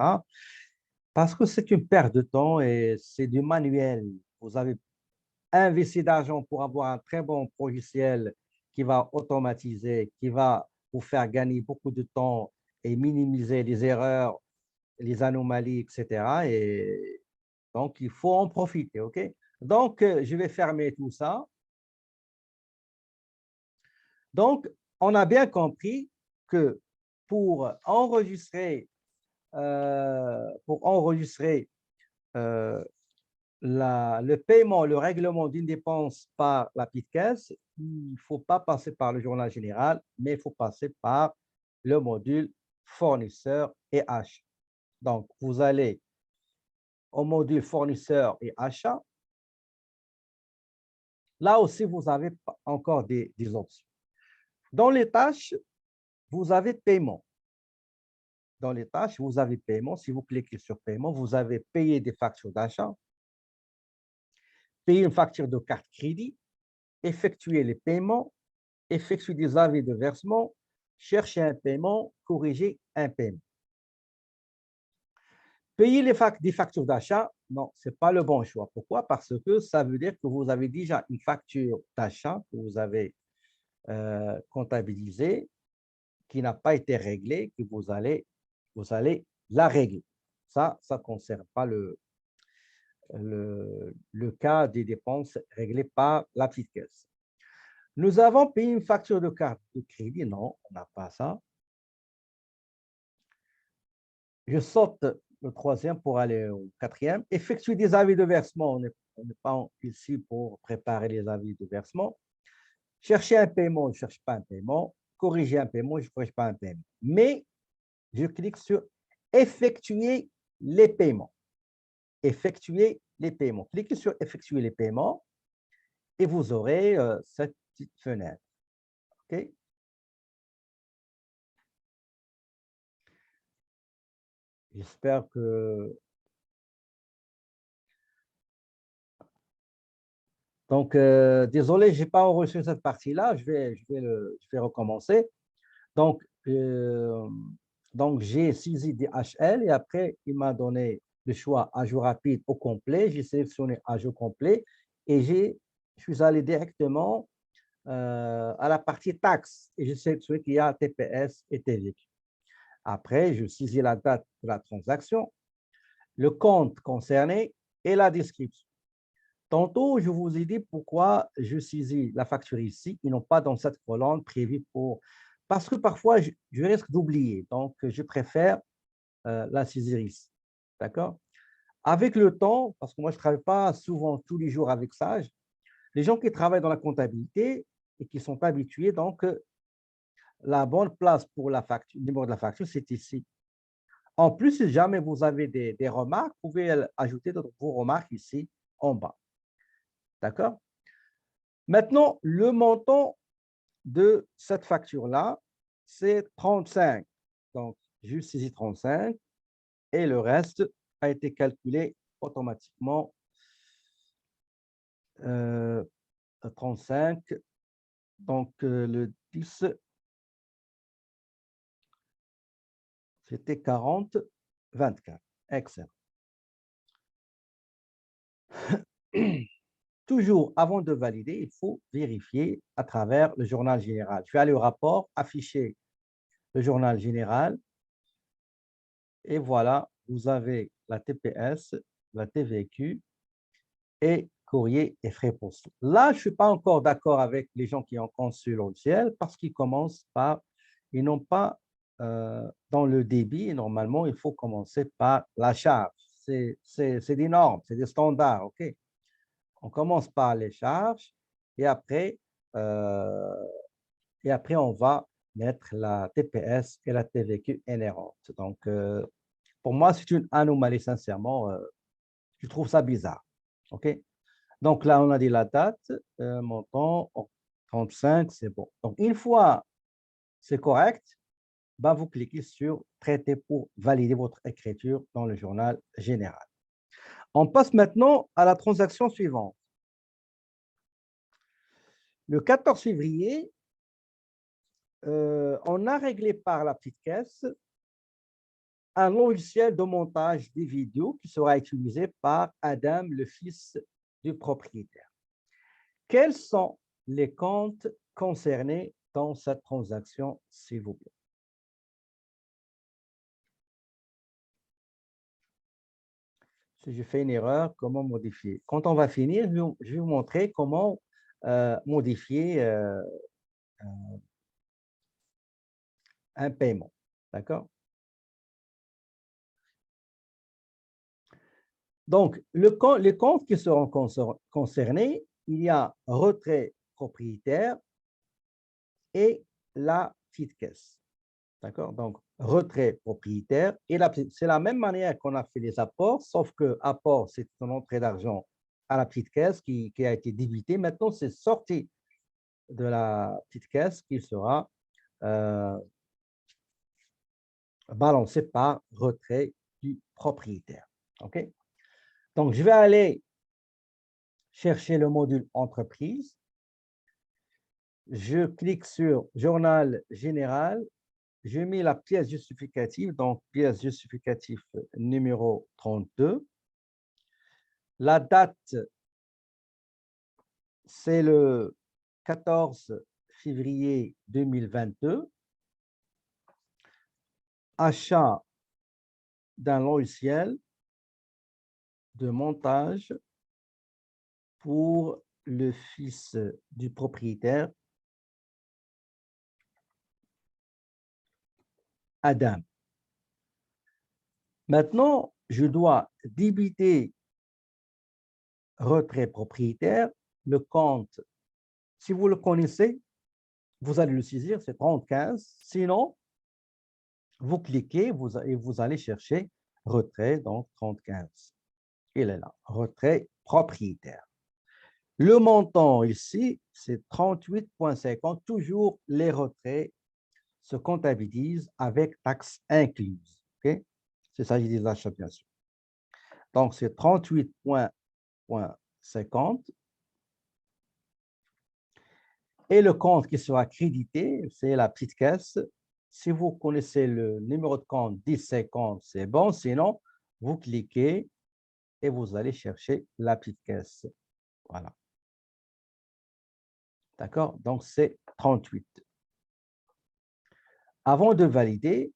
[SPEAKER 1] Parce que c'est une perte de temps et c'est du manuel. Vous avez investi d'argent pour avoir un très bon logiciel qui va automatiser, qui va vous faire gagner beaucoup de temps et minimiser les erreurs, les anomalies, etc. Et donc, il faut en profiter, OK? Donc, je vais fermer tout ça. Donc, on a bien compris que pour enregistrer, le paiement, le règlement d'une dépense par la petite caisse, il ne faut pas passer par le journal général, mais il faut passer par le module fournisseur et achat. Donc, vous allez au module fournisseur et achat. Là aussi, vous avez encore des options. Dans les tâches, vous avez paiement. Dans les tâches, vous avez paiement. Si vous cliquez sur paiement, vous avez payé des factures d'achat, payer une facture de carte crédit, effectuer les paiements, effectuer des avis de versement, chercher un paiement, corriger un paiement. Payer des factures d'achat, non, ce n'est pas le bon choix. Pourquoi? Parce que ça veut dire que vous avez déjà une facture d'achat que vous avez comptabilisée, qui n'a pas été réglée, que vous allez la régler. Ça ne concerne pas le cas des dépenses réglées par la petite caisse. Nous avons payé une facture de carte de crédit. Non, on n'a pas ça. Je saute le troisième pour aller au quatrième. Effectuer des avis de versement. On n'est pas ici pour préparer les avis de versement. Chercher un paiement, je ne cherche pas un paiement. Corriger un paiement, je ne corrige pas un paiement. Mais je clique sur effectuer les paiements. Effectuer les paiements. Cliquez sur effectuer les paiements et vous aurez cette petite fenêtre. OK? J'espère que… Donc, désolé, je n'ai pas reçu cette partie-là. Je vais recommencer. Donc, j'ai saisi DHL et après, il m'a donné le choix ajout rapide au complet. J'ai sélectionné ajout complet et je suis allé directement à la partie taxes et j'ai sélectionné qu'il y a TPS et TVQ. Après, je saisis la date de la transaction, le compte concerné et la description. Tantôt, je vous ai dit pourquoi je saisis la facture ici et non pas dans cette colonne prévue pour… Parce que parfois, je risque d'oublier. Donc, je préfère la saisir ici. D'accord? Avec le temps, parce que moi, je ne travaille pas souvent tous les jours avec ça, les gens qui travaillent dans la comptabilité et qui sont habitués, donc, la bonne place pour la facture, le numéro de la facture, c'est ici. En plus, si jamais vous avez des remarques, vous pouvez ajouter vos remarques ici en bas. D'accord? Maintenant, le montant de cette facture-là, c'est 35. Donc, je saisis 35 et le reste a été calculé automatiquement. 35, donc le 10, c'était 40, 24. Excellent. Toujours, avant de valider, il faut vérifier à travers le journal général. Je vais aller au rapport, afficher le journal général. Et voilà, vous avez la TPS, la TVQ et courrier et frais postaux. Là, je ne suis pas encore d'accord avec les gens qui ont conçu le logiciel parce qu'ils commencent par, ils n'ont pas dans le débit, et normalement, il faut commencer par la charge. C'est des normes, c'est des standards, OK? On commence par les charges et après on va mettre la TPS et la TVQ inhérente. Donc, pour moi, c'est une anomalie, sincèrement. Je trouve ça bizarre. OK? Donc là, on a dit la date, montant, 35, c'est bon. Donc, une fois c'est correct, bah, vous cliquez sur traiter pour valider votre écriture dans le journal général. On passe maintenant à la transaction suivante. Le 14 février, on a réglé par la petite caisse un logiciel de montage des vidéos qui sera utilisé par Adam, le fils du propriétaire. Quels sont les comptes concernés dans cette transaction, s'il vous plaît? Si je fais une erreur, comment modifier? Quand on va finir, je vais vous montrer comment modifier un paiement. D'accord? Donc, les comptes qui seront concernés, il y a retrait propriétaire et la petite caisse. D'accord? Donc, retrait propriétaire et c'est la même manière qu'on a fait les apports, sauf que apport, c'est une entrée d'argent à la petite caisse qui a été débitée. Maintenant, c'est sorti de la petite caisse qui sera euh, balancé par retrait du propriétaire. OK? Donc, je vais aller chercher le module entreprise. Je clique sur journal général. Je mets la pièce justificative, donc pièce justificative numéro 32. La date, c'est le 14 février 2022. Achat d'un logiciel de montage pour le fils du propriétaire, Adam. Maintenant, je dois débiter retrait propriétaire, le compte. Si vous le connaissez, vous allez le saisir, c'est 3015. Sinon, vous cliquez et vous allez chercher retrait, donc 3015. Il est là, retrait propriétaire. Le montant ici, c'est 38,50. Toujours les retraits se comptabilisent avec taxes incluses. Okay? C'est ça, je dis l'achat, bien sûr. Donc, c'est 38,50. Et le compte qui sera crédité, c'est la petite caisse. Si vous connaissez le numéro de compte 1050, c'est bon. Sinon, vous cliquez et vous allez chercher la petite caisse. Voilà. D'accord? Donc, c'est 38. Avant de valider,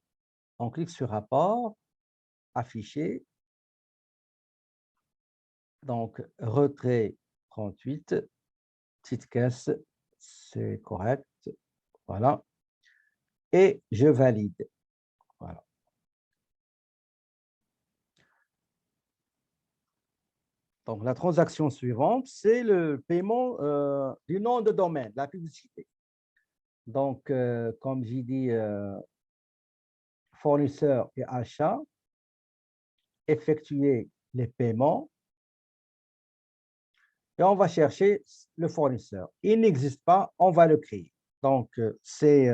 [SPEAKER 1] on clique sur rapport, afficher. Donc, retrait 38, petite caisse, c'est correct. Voilà. Et je valide. Voilà. Donc, la transaction suivante, c'est le paiement du nom de domaine, la publicité. Donc, comme j'ai dit, fournisseur et achat, effectuer les paiements et on va chercher le fournisseur. Il n'existe pas, on va le créer. Donc, c'est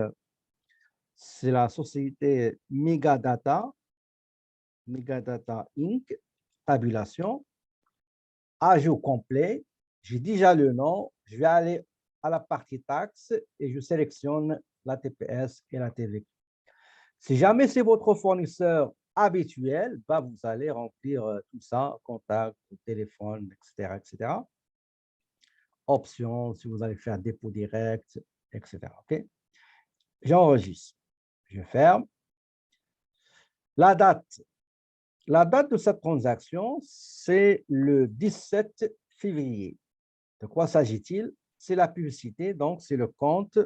[SPEAKER 1] la société Megadata Inc., tabulation, ajout complet. J'ai déjà le nom. Je vais aller à la partie taxes et je sélectionne la TPS et la TVQ. Si jamais c'est votre fournisseur habituel, bah, vous allez remplir tout ça, contact, téléphone, etc., etc. Options, si vous allez faire dépôt direct, etc. OK? J'enregistre. Je ferme. La date. La date de cette transaction, c'est le 17 février. De quoi s'agit-il? C'est la publicité, donc c'est le compte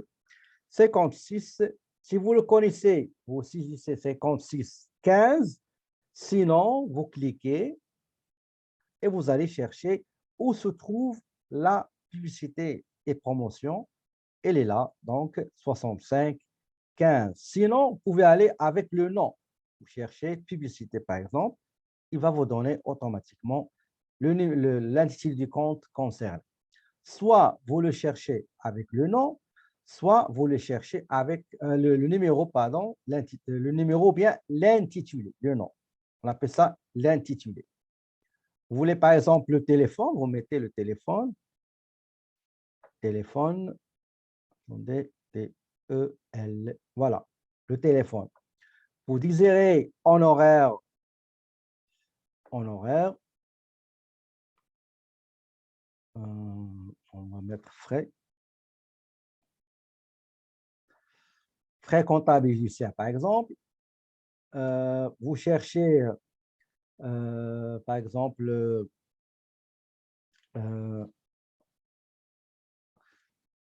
[SPEAKER 1] 56. Si vous le connaissez, vous saisissez 5615. Sinon, vous cliquez et vous allez chercher où se trouve la publicité et promotion. Elle est là, donc 65 15. Sinon, vous pouvez aller avec le nom. Vous cherchez publicité, par exemple. Il va vous donner automatiquement l'intitulé du compte concerné. Soit vous le cherchez avec le nom, soit vous le cherchez avec le numéro, pardon, le numéro ou bien l'intitulé, le nom. On appelle ça l'intitulé. Vous voulez par exemple le téléphone, vous mettez le téléphone, attendez, T-E-L, voilà, le téléphone. Vous désirez honoraire, on va mettre frais comptables et judiciaires, par exemple. Vous cherchez, par exemple,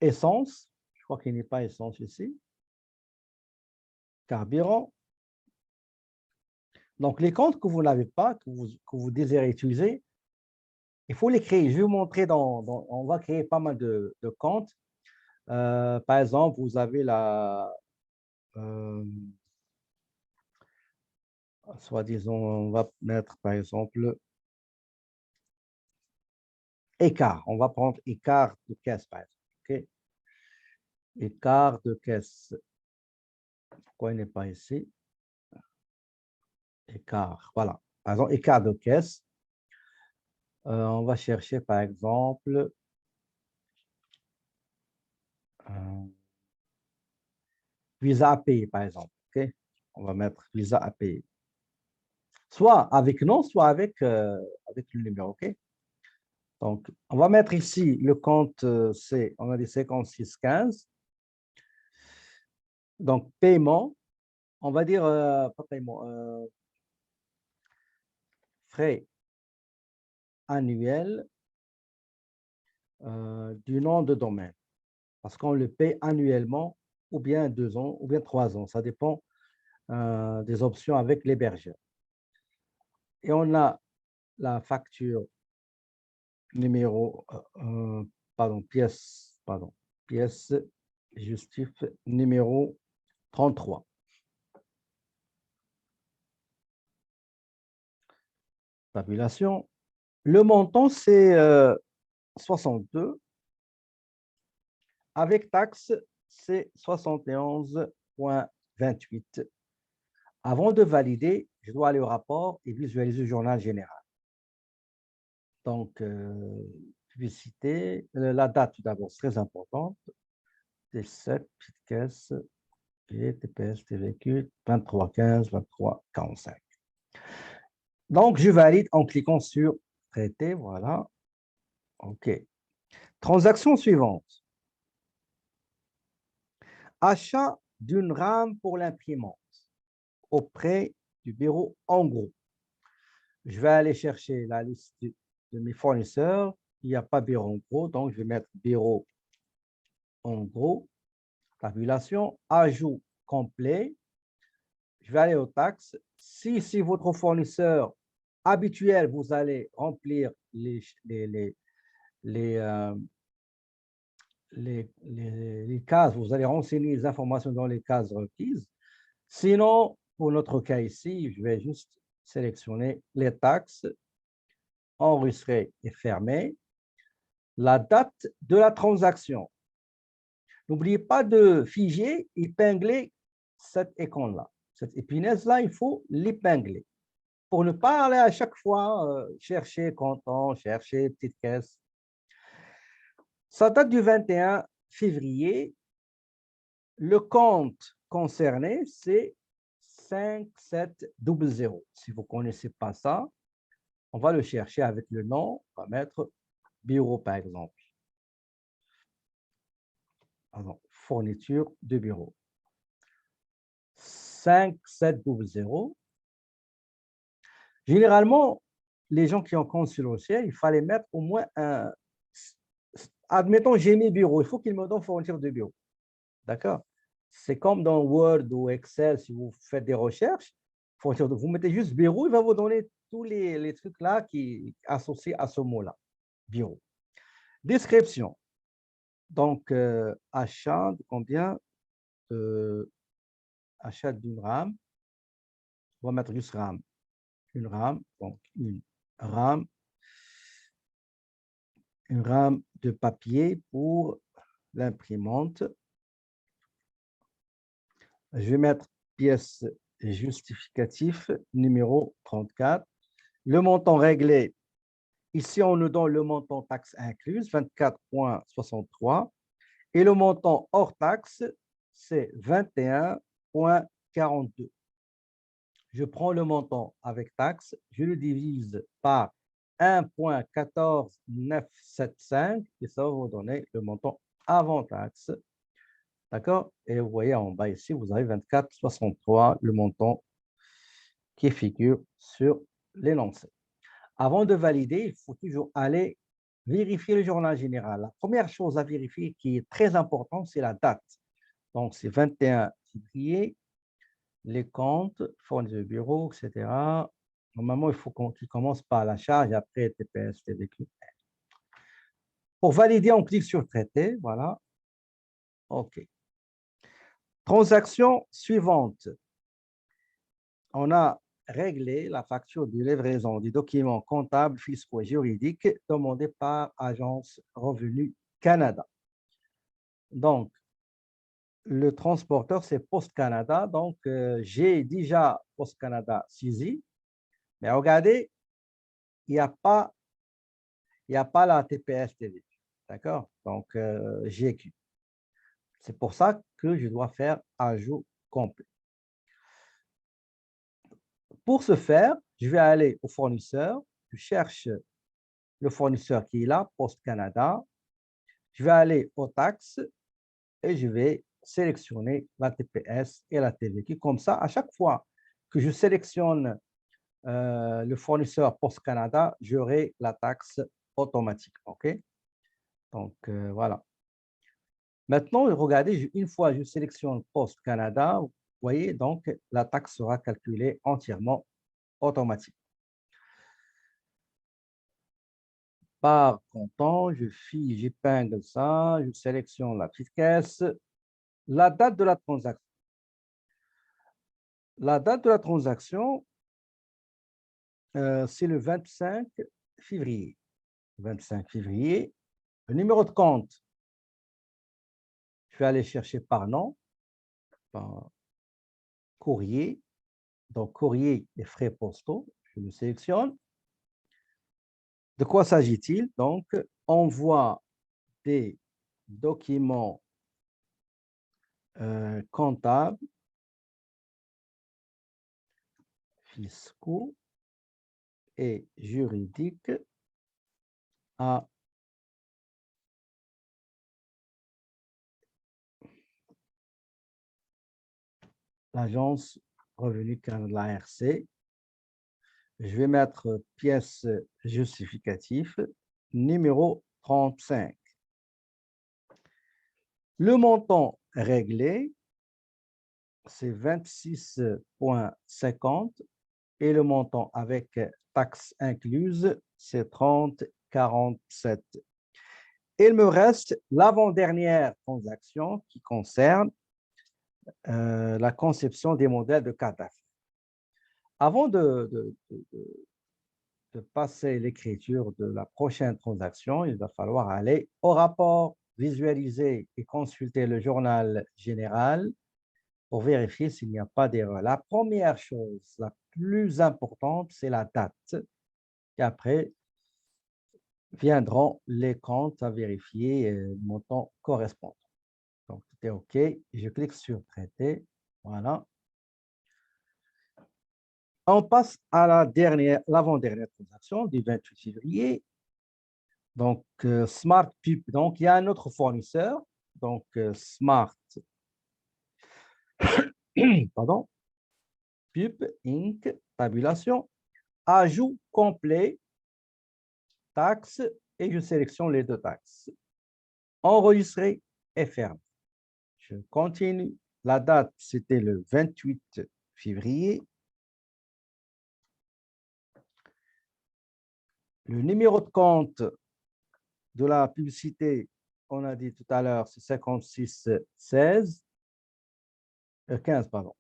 [SPEAKER 1] essence. Je crois qu'il n'y a pas essence ici. Carburant. Donc, les comptes que vous n'avez pas, que vous désirez utiliser, il faut les créer. Je vais vous montrer, on va créer pas mal de comptes. Par exemple, vous avez soit disons, on va mettre par exemple écart. On va prendre écart de caisse, par exemple. Okay? Écart de caisse. Pourquoi il n'est pas ici? Écart, voilà. Par exemple, écart de caisse. On va chercher, par exemple, visa à payer, par exemple. Okay? On va mettre visa à payer. Soit avec nom, soit avec le numéro. OK? Donc, on va mettre ici le compte C, on a dit 5615. Donc, paiement, on va dire, pas paiement, frais annuels du nom de domaine. Parce qu'on le paye annuellement, ou bien 2 ans, ou bien 3 ans. Ça dépend des options avec l'hébergeur. Et on a la facture numéro, pièce justif numéro 33. Tabulation. Le montant, c'est 62. Avec taxe, c'est 71,28. Avant de valider, je dois aller au rapport et visualiser le journal général. Donc, publicité, la date tout d'abord, c'est très importante. T7, petite caisse, et TPS, TVQ, 2315, 2345. Donc, je valide en cliquant sur traiter, voilà. OK. Transaction suivante. Achat d'une rame pour l'imprimante auprès du bureau en gros. Je vais aller chercher la liste de mes fournisseurs. Il n'y a pas bureau en gros, donc je vais mettre bureau en gros. Tabulation, ajout complet. Je vais aller aux taxes. Si c'est votre fournisseur habituel, vous allez remplir les cases, vous allez renseigner les informations dans les cases requises. Sinon, pour notre cas ici, je vais juste sélectionner les taxes, enregistrer et fermer. La date de la transaction. N'oubliez pas de figer, épingler cette icône-là. Cette épinaise-là, il faut l'épingler pour ne pas aller à chaque fois chercher comptant, chercher petite caisse. Ça date du 21 février. Le compte concerné, c'est 5700. Si vous ne connaissez pas ça, on va le chercher avec le nom. On va mettre bureau, par exemple. Alors, fourniture de bureau. 5700. Généralement, les gens qui ont compte sur le ciel, il fallait mettre au moins un... Admettons, j'ai mis bureau. Il faut qu'il me donne fourniture de bureau. D'accord? C'est comme dans Word ou Excel, si vous faites des recherches, vous mettez juste bureau, il va vous donner tous les trucs là qui associés à ce mot-là. Bureau. Description. Donc, achat de combien achat d'une rame. On va mettre juste rame. Une rame, donc rame, une rame de papier pour l'imprimante. Je vais mettre pièce justificatif numéro 34. Le montant réglé, ici on nous donne le montant taxe incluse, 24,63. Et le montant hors taxe, c'est 21,42. Je prends le montant avec taxe, je le divise par 1,14975 et ça va vous donner le montant avant taxe. D'accord? Et vous voyez en bas ici, vous avez 24,63, le montant qui figure sur l'énoncé. Avant de valider, il faut toujours aller vérifier le journal général. La première chose à vérifier qui est très importante, c'est la date. Donc, c'est 21 février, les comptes, fournisseurs de bureau, etc. Normalement, il faut qu'il commence par la charge, après TPS, TVQ. Pour valider, on clique sur traiter. Voilà. OK. Transaction suivante. On a réglé la facture de livraison des documents comptables, fiscaux et juridiques demandés par Agence Revenu Canada. Donc, le transporteur, c'est Post Canada. Donc, j'ai déjà Post Canada saisi. Mais regardez, il n'y a pas la TPS TV. D'accord? Donc, GQ. C'est pour ça que je dois faire ajout complet. Pour ce faire, je vais aller au fournisseur. Je cherche le fournisseur qui est là, Post Canada. Je vais aller aux taxes et je vais sélectionner la TPS et la TVQ. Comme ça, à chaque fois que je sélectionne le fournisseur Post Canada, j'aurai la taxe automatique. OK? Donc, voilà. Maintenant, regardez, une fois que je sélectionne Post Canada, vous voyez, donc la taxe sera calculée entièrement automatique. Par comptant, j'épingle ça, je sélectionne la petite caisse, la date de la transaction. La date de la transaction, c'est le 25 février. 25 février. Le numéro de compte, je vais aller chercher par nom, par courrier. Donc, courrier et frais postaux, je le sélectionne. De quoi s'agit-il? Donc, envoi des documents comptables, fiscaux et juridiques à l'Agence Revenu Canada, l'ARC. Je vais mettre pièce justificative numéro 35. Le montant réglé, c'est 26,50 et le montant avec taxes incluses, c'est 30,47. Il me reste l'avant-dernière transaction qui concerne la conception des modèles de carte d'affaires. Avant de passer l'écriture de la prochaine transaction, il va falloir aller au rapport, visualiser et consulter le journal général pour vérifier s'il n'y a pas d'erreur. La première chose, la plus importante, c'est la date. Et après, viendront les comptes à vérifier le montant correspondant. Donc, tout est OK. Je clique sur traiter. Voilà. On passe à l'avant-dernière transaction du 28 février. Donc, Smart Pub. Donc, il y a un autre fournisseur. Donc, Smart pardon, Pub Inc. Tabulation. Ajout complet, taxes, et je sélectionne les deux taxes. Enregistrer et fermer. Je continue. La date, c'était le 28 février. Le numéro de compte de la publicité, on a dit tout à l'heure, c'est 56 16, 15, pardon.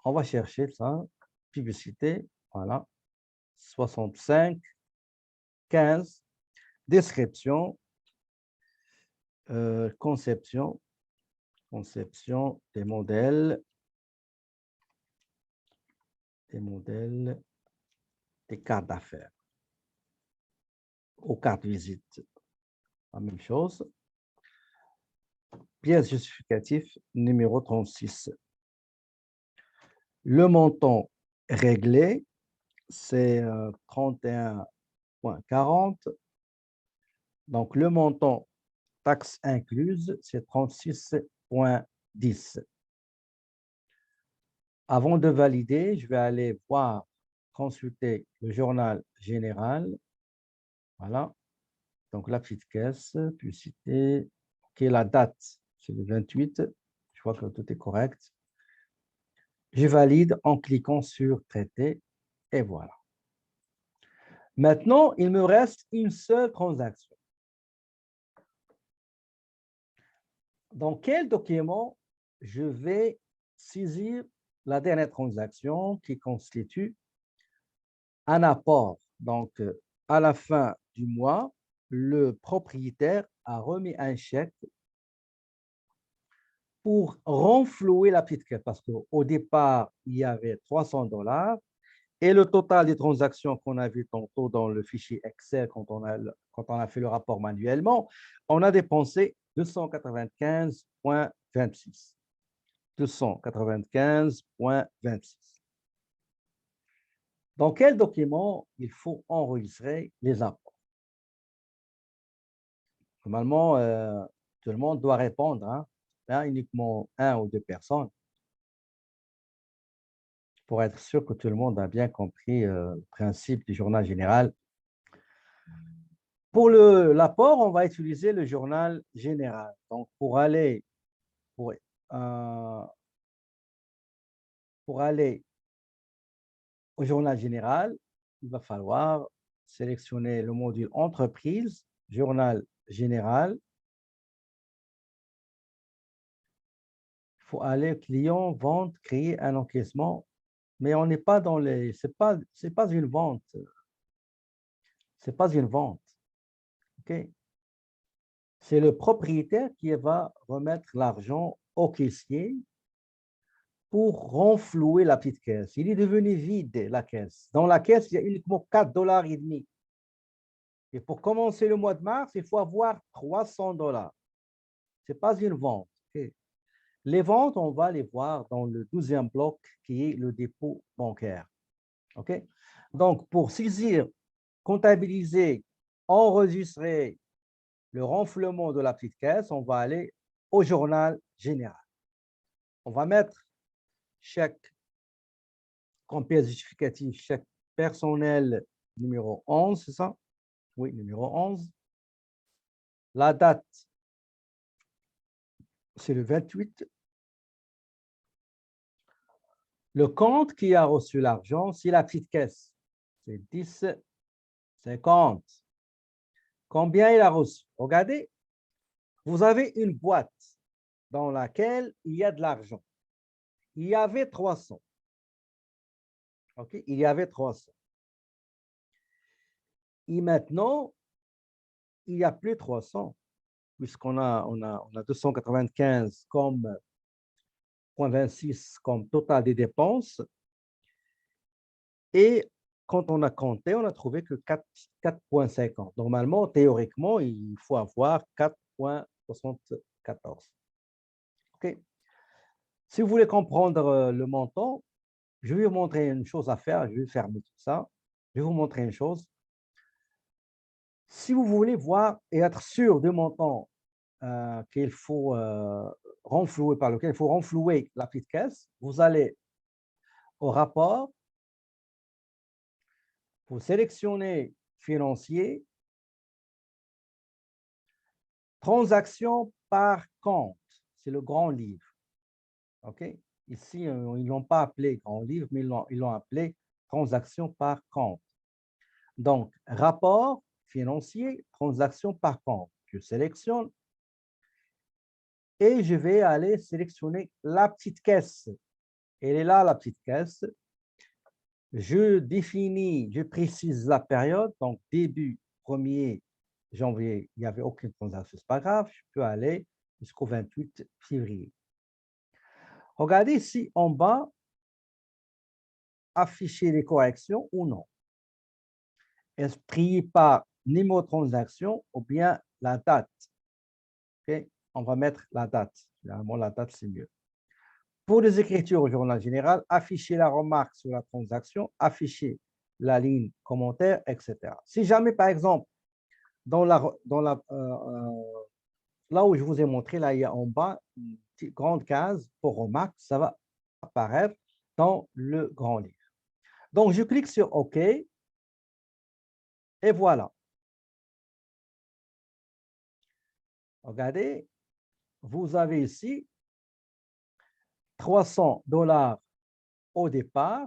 [SPEAKER 1] On va chercher ça, publicité, voilà, 65, 15, description, conception, des modèles, des cartes d'affaires, aux cartes visites, la même chose. Pièce justificative numéro 36. Le montant réglé, c'est 31,40. Donc, le montant taxe incluse, c'est 36,10. Avant de valider, je vais aller voir, consulter le journal général. Voilà. Donc, la petite caisse, publicité, qui est la date, c'est le 28. Je vois que tout est correct. Je valide en cliquant sur traiter et voilà. Maintenant, il me reste une seule transaction. Dans quel document je vais saisir la dernière transaction qui constitue un apport? Donc, à la fin du mois, le propriétaire a remis un chèque pour renflouer la petite caisse parce qu'au départ, il y avait 300 $ et le total des transactions qu'on a vu tantôt dans le fichier Excel quand on a fait le rapport manuellement, on a dépensé 295,26. 295,26. Dans quel document il faut enregistrer les apports? Normalement, tout le monde doit répondre, hein, uniquement un ou deux personnes, pour être sûr que tout le monde a bien compris le principe du journal général. Pour l'apport, on va utiliser le journal général. Donc, pour aller au journal général, il va falloir sélectionner le module entreprise, journal général. Il faut aller client, vente, créer un encaissement, mais on n'est pas dans les. C'est pas une vente. C'est pas une vente. OK? C'est le propriétaire qui va remettre l'argent au caissier pour renflouer la petite caisse. Il est devenu vide, la caisse. Dans la caisse, il y a uniquement 4,5 $. Et pour commencer le mois de mars, il faut avoir 300 $. Ce n'est pas une vente. Okay? Les ventes, on va les voir dans le 12e bloc qui est le dépôt bancaire. Okay? Donc, pour saisir, comptabiliser, enregistrer le renflouement de la petite caisse, on va aller au journal général. On va mettre chèque comme pièce justificative, chèque personnel numéro 11, c'est ça? Oui, numéro 11. La date, c'est le 28. Le compte qui a reçu l'argent, c'est la petite caisse. C'est 10,50. Combien il a reçu? Regardez, vous avez une boîte dans laquelle il y a de l'argent. Il y avait 300. OK? Il y avait 300. Et maintenant, il n'y a plus 300, puisqu'on a 295 comme 0,26 comme total des dépenses. Et quand on a compté, on a trouvé que 4,50. Normalement, théoriquement, il faut avoir 4,74. OK? Si vous voulez comprendre le montant, je vais vous montrer une chose à faire. Je vais fermer tout ça. Je vais vous montrer une chose. Si vous voulez voir et être sûr du montant qu'il faut renflouer, par lequel il faut renflouer la petite caisse, vous allez au rapport, vous sélectionnez financier, transaction par compte, c'est le grand livre. OK? Ici, ils ne l'ont pas appelé grand livre, mais ils l'ont appelé transaction par compte. Donc, rapport financier, transaction par compte. Je sélectionne et je vais aller sélectionner la petite caisse. Elle est là, la petite caisse. Je précise la période, donc début 1er janvier, il n'y avait aucune transaction, ce n'est pas grave, je peux aller jusqu'au 28 février. Regardez ici en bas, afficher les corrections ou non. Est-ce trié par numéro de transaction ou bien la date? Okay? On va mettre la date. Généralement, la date, c'est mieux. Pour les écritures au journal général, afficher la remarque sur la transaction, afficher la ligne commentaire, etc. Si jamais, par exemple, là où je vous ai montré, là, il y a en bas une petite grande case pour remarque, ça va apparaître dans le grand livre. Donc, je clique sur OK et voilà. Regardez, vous avez ici $300 au départ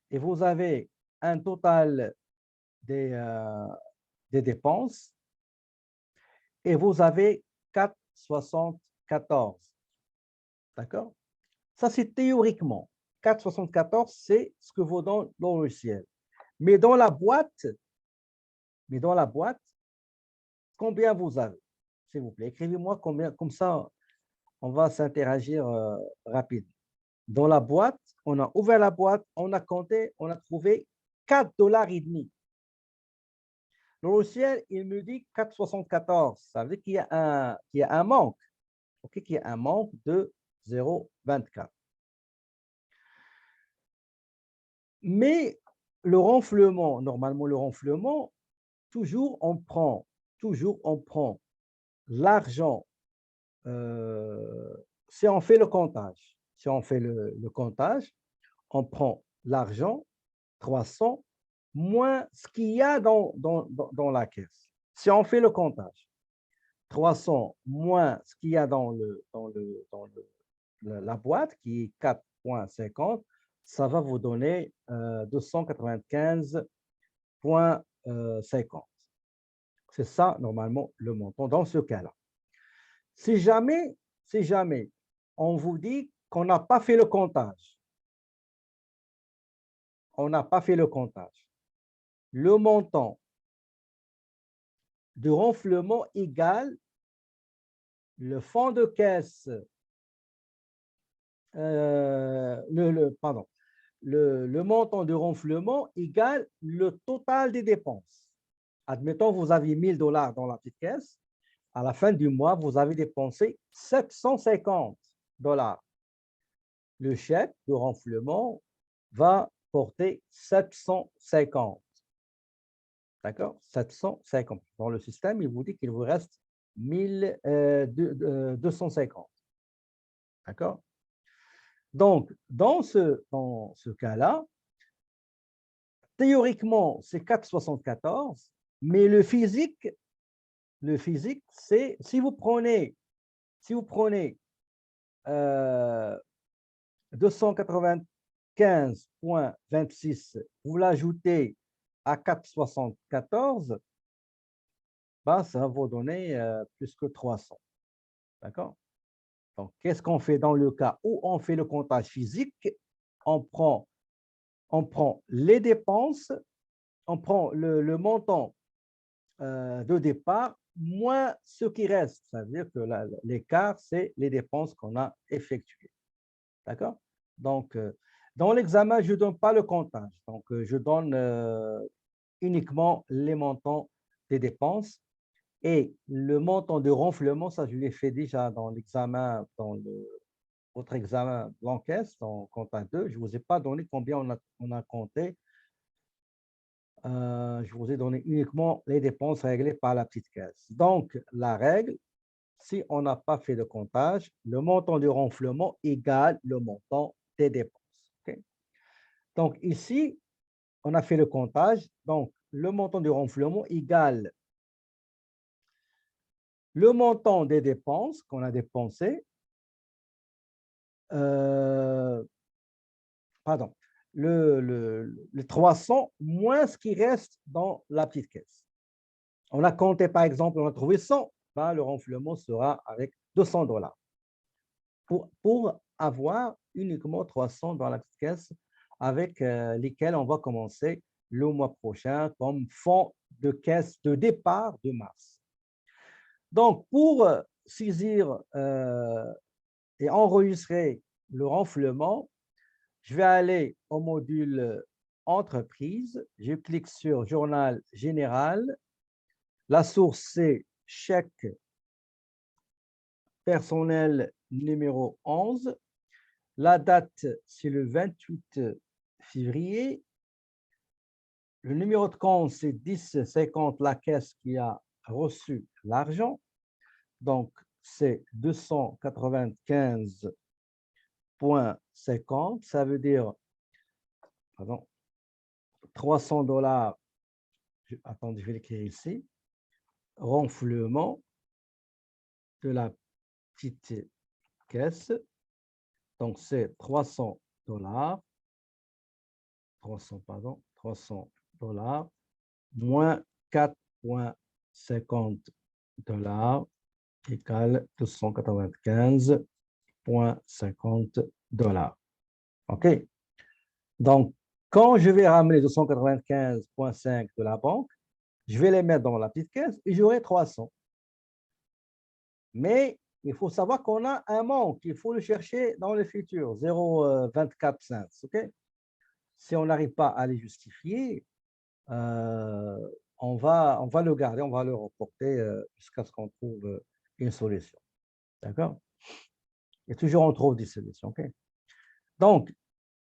[SPEAKER 1] et vous avez un total des dépenses et vous avez 4,74. D'accord? Ça, c'est théoriquement. 4,74, c'est ce que vaut dans le logiciel. Mais dans la boîte, combien vous avez? S'il vous plaît, écrivez-moi combien, comme ça, on va s'interagir rapidement. Dans la boîte, on a ouvert la boîte, on a compté, on a trouvé $4,5. Le logiciel, il me dit 4,74. Ça veut dire qu'il y a un manque. Okay, qu'il y a un manque de 0,24. Mais le renflement, normalement, le renflement, toujours on prend l'argent. Si on fait le comptage, on prend l'argent 300 moins ce qu'il y a dans la caisse. Si on fait le comptage, 300 moins ce qu'il y a dans la boîte, qui est 4,50, ça va vous donner 295,50. C'est ça, normalement, le montant dans ce cas-là. Si jamais on vous dit qu'on n'a pas fait le comptage, le montant de renflement égale le fonds de caisse, le montant de renflement égale le total des dépenses. Admettons, vous avez $1,000 dans la petite caisse. À la fin du mois, vous avez dépensé $750. Le chèque de renflement va porter 750. D'accord? 750. Dans le système, il vous dit qu'il vous reste 250. D'accord? Donc, dans ce cas-là, théoriquement, c'est 4,74, mais le physique, c'est si vous prenez 295,26, vous l'ajoutez à 4,74, ben, ça va vous donner plus que 300. D'accord? Donc, qu'est-ce qu'on fait dans le cas où on fait le comptage physique? On prend les dépenses, on prend le montant de départ moins ce qui reste. Ça veut dire que l'écart, c'est les dépenses qu'on a effectuées. D'accord? Donc, dans l'examen, je ne donne pas le comptage. Donc, je donne uniquement les montants des dépenses. Et le montant de renflement, ça, je l'ai fait déjà dans l'examen, votre examen l'encaisse, en compta 2. Je ne vous ai pas donné combien on a compté. Je vous ai donné uniquement les dépenses réglées par la petite caisse. Donc, la règle, si on n'a pas fait de comptage, le montant du renflement égale le montant des dépenses. Okay? Donc, ici, on a fait le comptage. Donc, le montant du renflement égale le montant des dépenses qu'on a dépensées, pardon, le 300 moins ce qui reste dans la petite caisse. On a compté, par exemple, on a trouvé 100, ben, le renflement sera avec $200. pour avoir uniquement 300 dans la petite caisse avec lesquels on va commencer le mois prochain comme fonds de caisse de départ de mars. Donc, pour saisir et enregistrer le renflement, je vais aller au module entreprise, je clique sur journal général, la source c'est chèque personnel numéro 11, la date c'est le 28 février, le numéro de compte c'est 1050, la caisse qui a reçu l'argent, donc c'est 295,50, ça veut dire, pardon, 300 $, attendez, je vais l'écrire ici, renflouement de la petite caisse, donc c'est 300 $, 300, pardon, 300 $ moins 4,50 $ égale 295,50 $. OK? Donc, quand je vais ramener 295,5 de la banque, je vais les mettre dans la petite caisse et j'aurai 300. Mais il faut savoir qu'on a un manque, il faut le chercher dans le futur, 0,24 cents. OK? Si on n'arrive pas à les justifier, on va le garder, on va le reporter jusqu'à ce qu'on trouve une solution. D'accord? Et toujours on trouve des solutions. OK? Donc,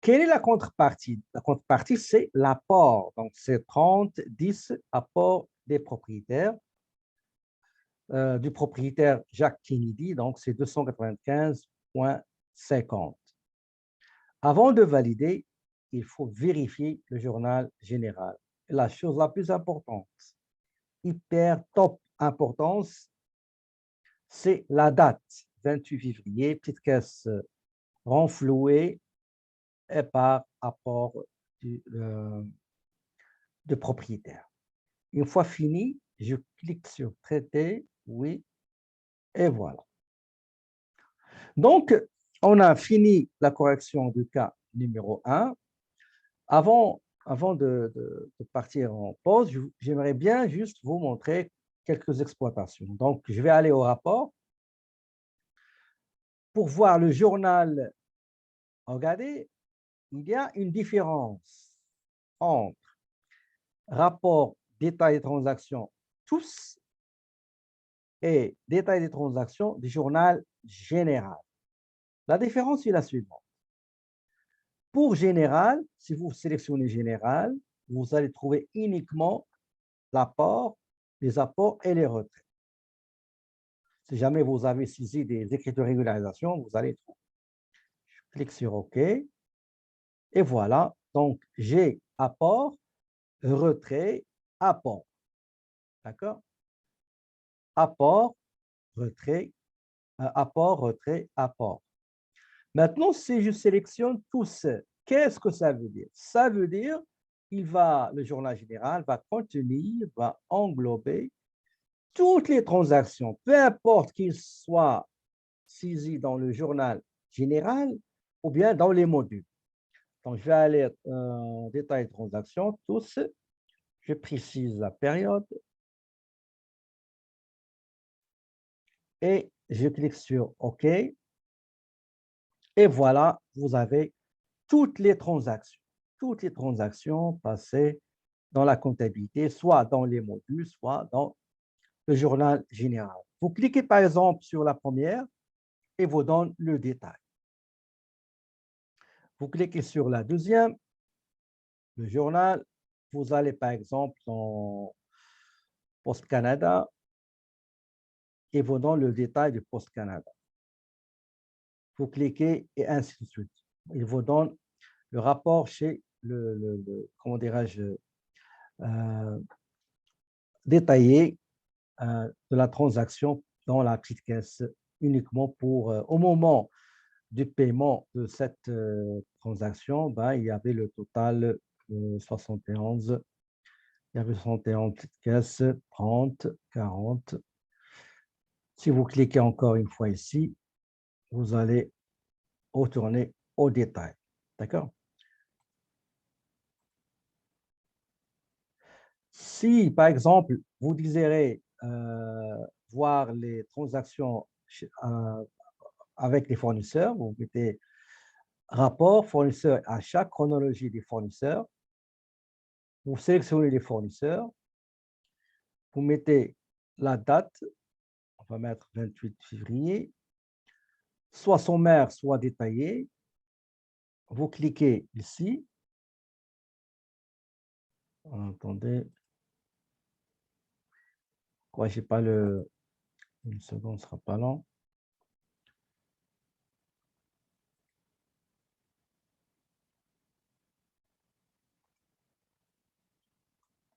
[SPEAKER 1] quelle est la contrepartie? La contrepartie, c'est l'apport. Donc, c'est 30, 10, apport des propriétaires. Du propriétaire Jacques Kennedy, donc c'est 295,50. Avant de valider, il faut vérifier le journal général. La chose la plus importante, hyper top importance, c'est la date, 28 février, petite caisse renflouée et par apport de propriétaire. Une fois fini, je clique sur traiter, oui, et voilà. Donc, on a fini la correction du cas numéro 1. Avant de partir en pause, j'aimerais bien juste vous montrer quelques exploitations. Donc, je vais aller au rapport. Pour voir le journal, regardez, il y a une différence entre rapport détail des transactions tous et détail des transactions du journal général. La différence est la suivante. Pour général, si vous sélectionnez général, vous allez trouver uniquement l'apport, les apports et les retraits. Si jamais vous avez saisi des écrits de régularisation, vous allez trouver. Je clique sur OK. Et voilà. Donc, j'ai apport, retrait, apport. D'accord? Apport, retrait, apport, retrait, apport. Maintenant, si je sélectionne tous, qu'est-ce que ça veut dire? Ça veut dire le journal général va contenir, va englober toutes les transactions, peu importe qu'ils soient saisis dans le journal général ou bien dans les modules. Donc, je vais aller en détail de transactions, tous. Je précise la période et je clique sur OK. Et voilà, vous avez toutes les transactions passées dans la comptabilité, soit dans les modules, soit dans le journal général. Vous cliquez par exemple sur la première et vous donne le détail. Vous cliquez sur la deuxième, le journal, vous allez par exemple dans Post Canada et vous donne le détail du Post Canada. Vous cliquez et ainsi de suite. Il vous donne le rapport chez comment dirais-je, détaillé de la transaction dans la petite caisse uniquement pour, au moment du paiement de cette transaction, ben, il y avait le total 71, il y avait 71 petites caisses, 30, 40. Si vous cliquez encore une fois ici, vous allez retourner au détail. D'accord? Si, par exemple, vous désirez voir les transactions avec les fournisseurs, vous mettez rapport fournisseur à chaque chronologie des fournisseurs, vous sélectionnez les fournisseurs, vous mettez la date, on va mettre 28 février, soit sommaire, soit détaillé, vous cliquez ici, attendez, quoi, j'ai pas une seconde, ce sera pas long.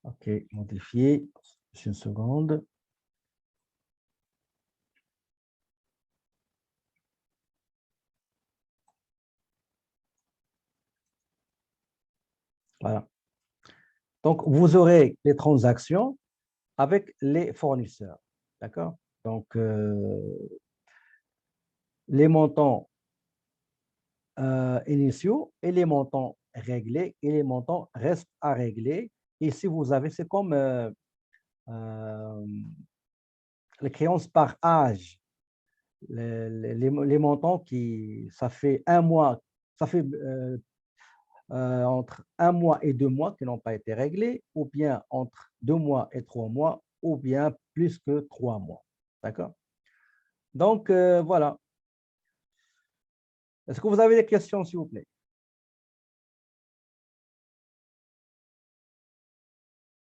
[SPEAKER 1] OK, modifier, une seconde. Voilà. Donc, vous aurez les transactions avec les fournisseurs. D'accord? Donc, les montants initiaux et les montants réglés et les montants restent à régler. Et si vous avez, c'est comme les créances par âge. Les montants qui, ça fait un mois, ça fait entre un mois et 2 mois qui n'ont pas été réglés, ou bien entre 2 mois et 3 mois, ou bien plus que 3 mois. D'accord? Donc, voilà. Est-ce que vous avez des questions, s'il vous plaît?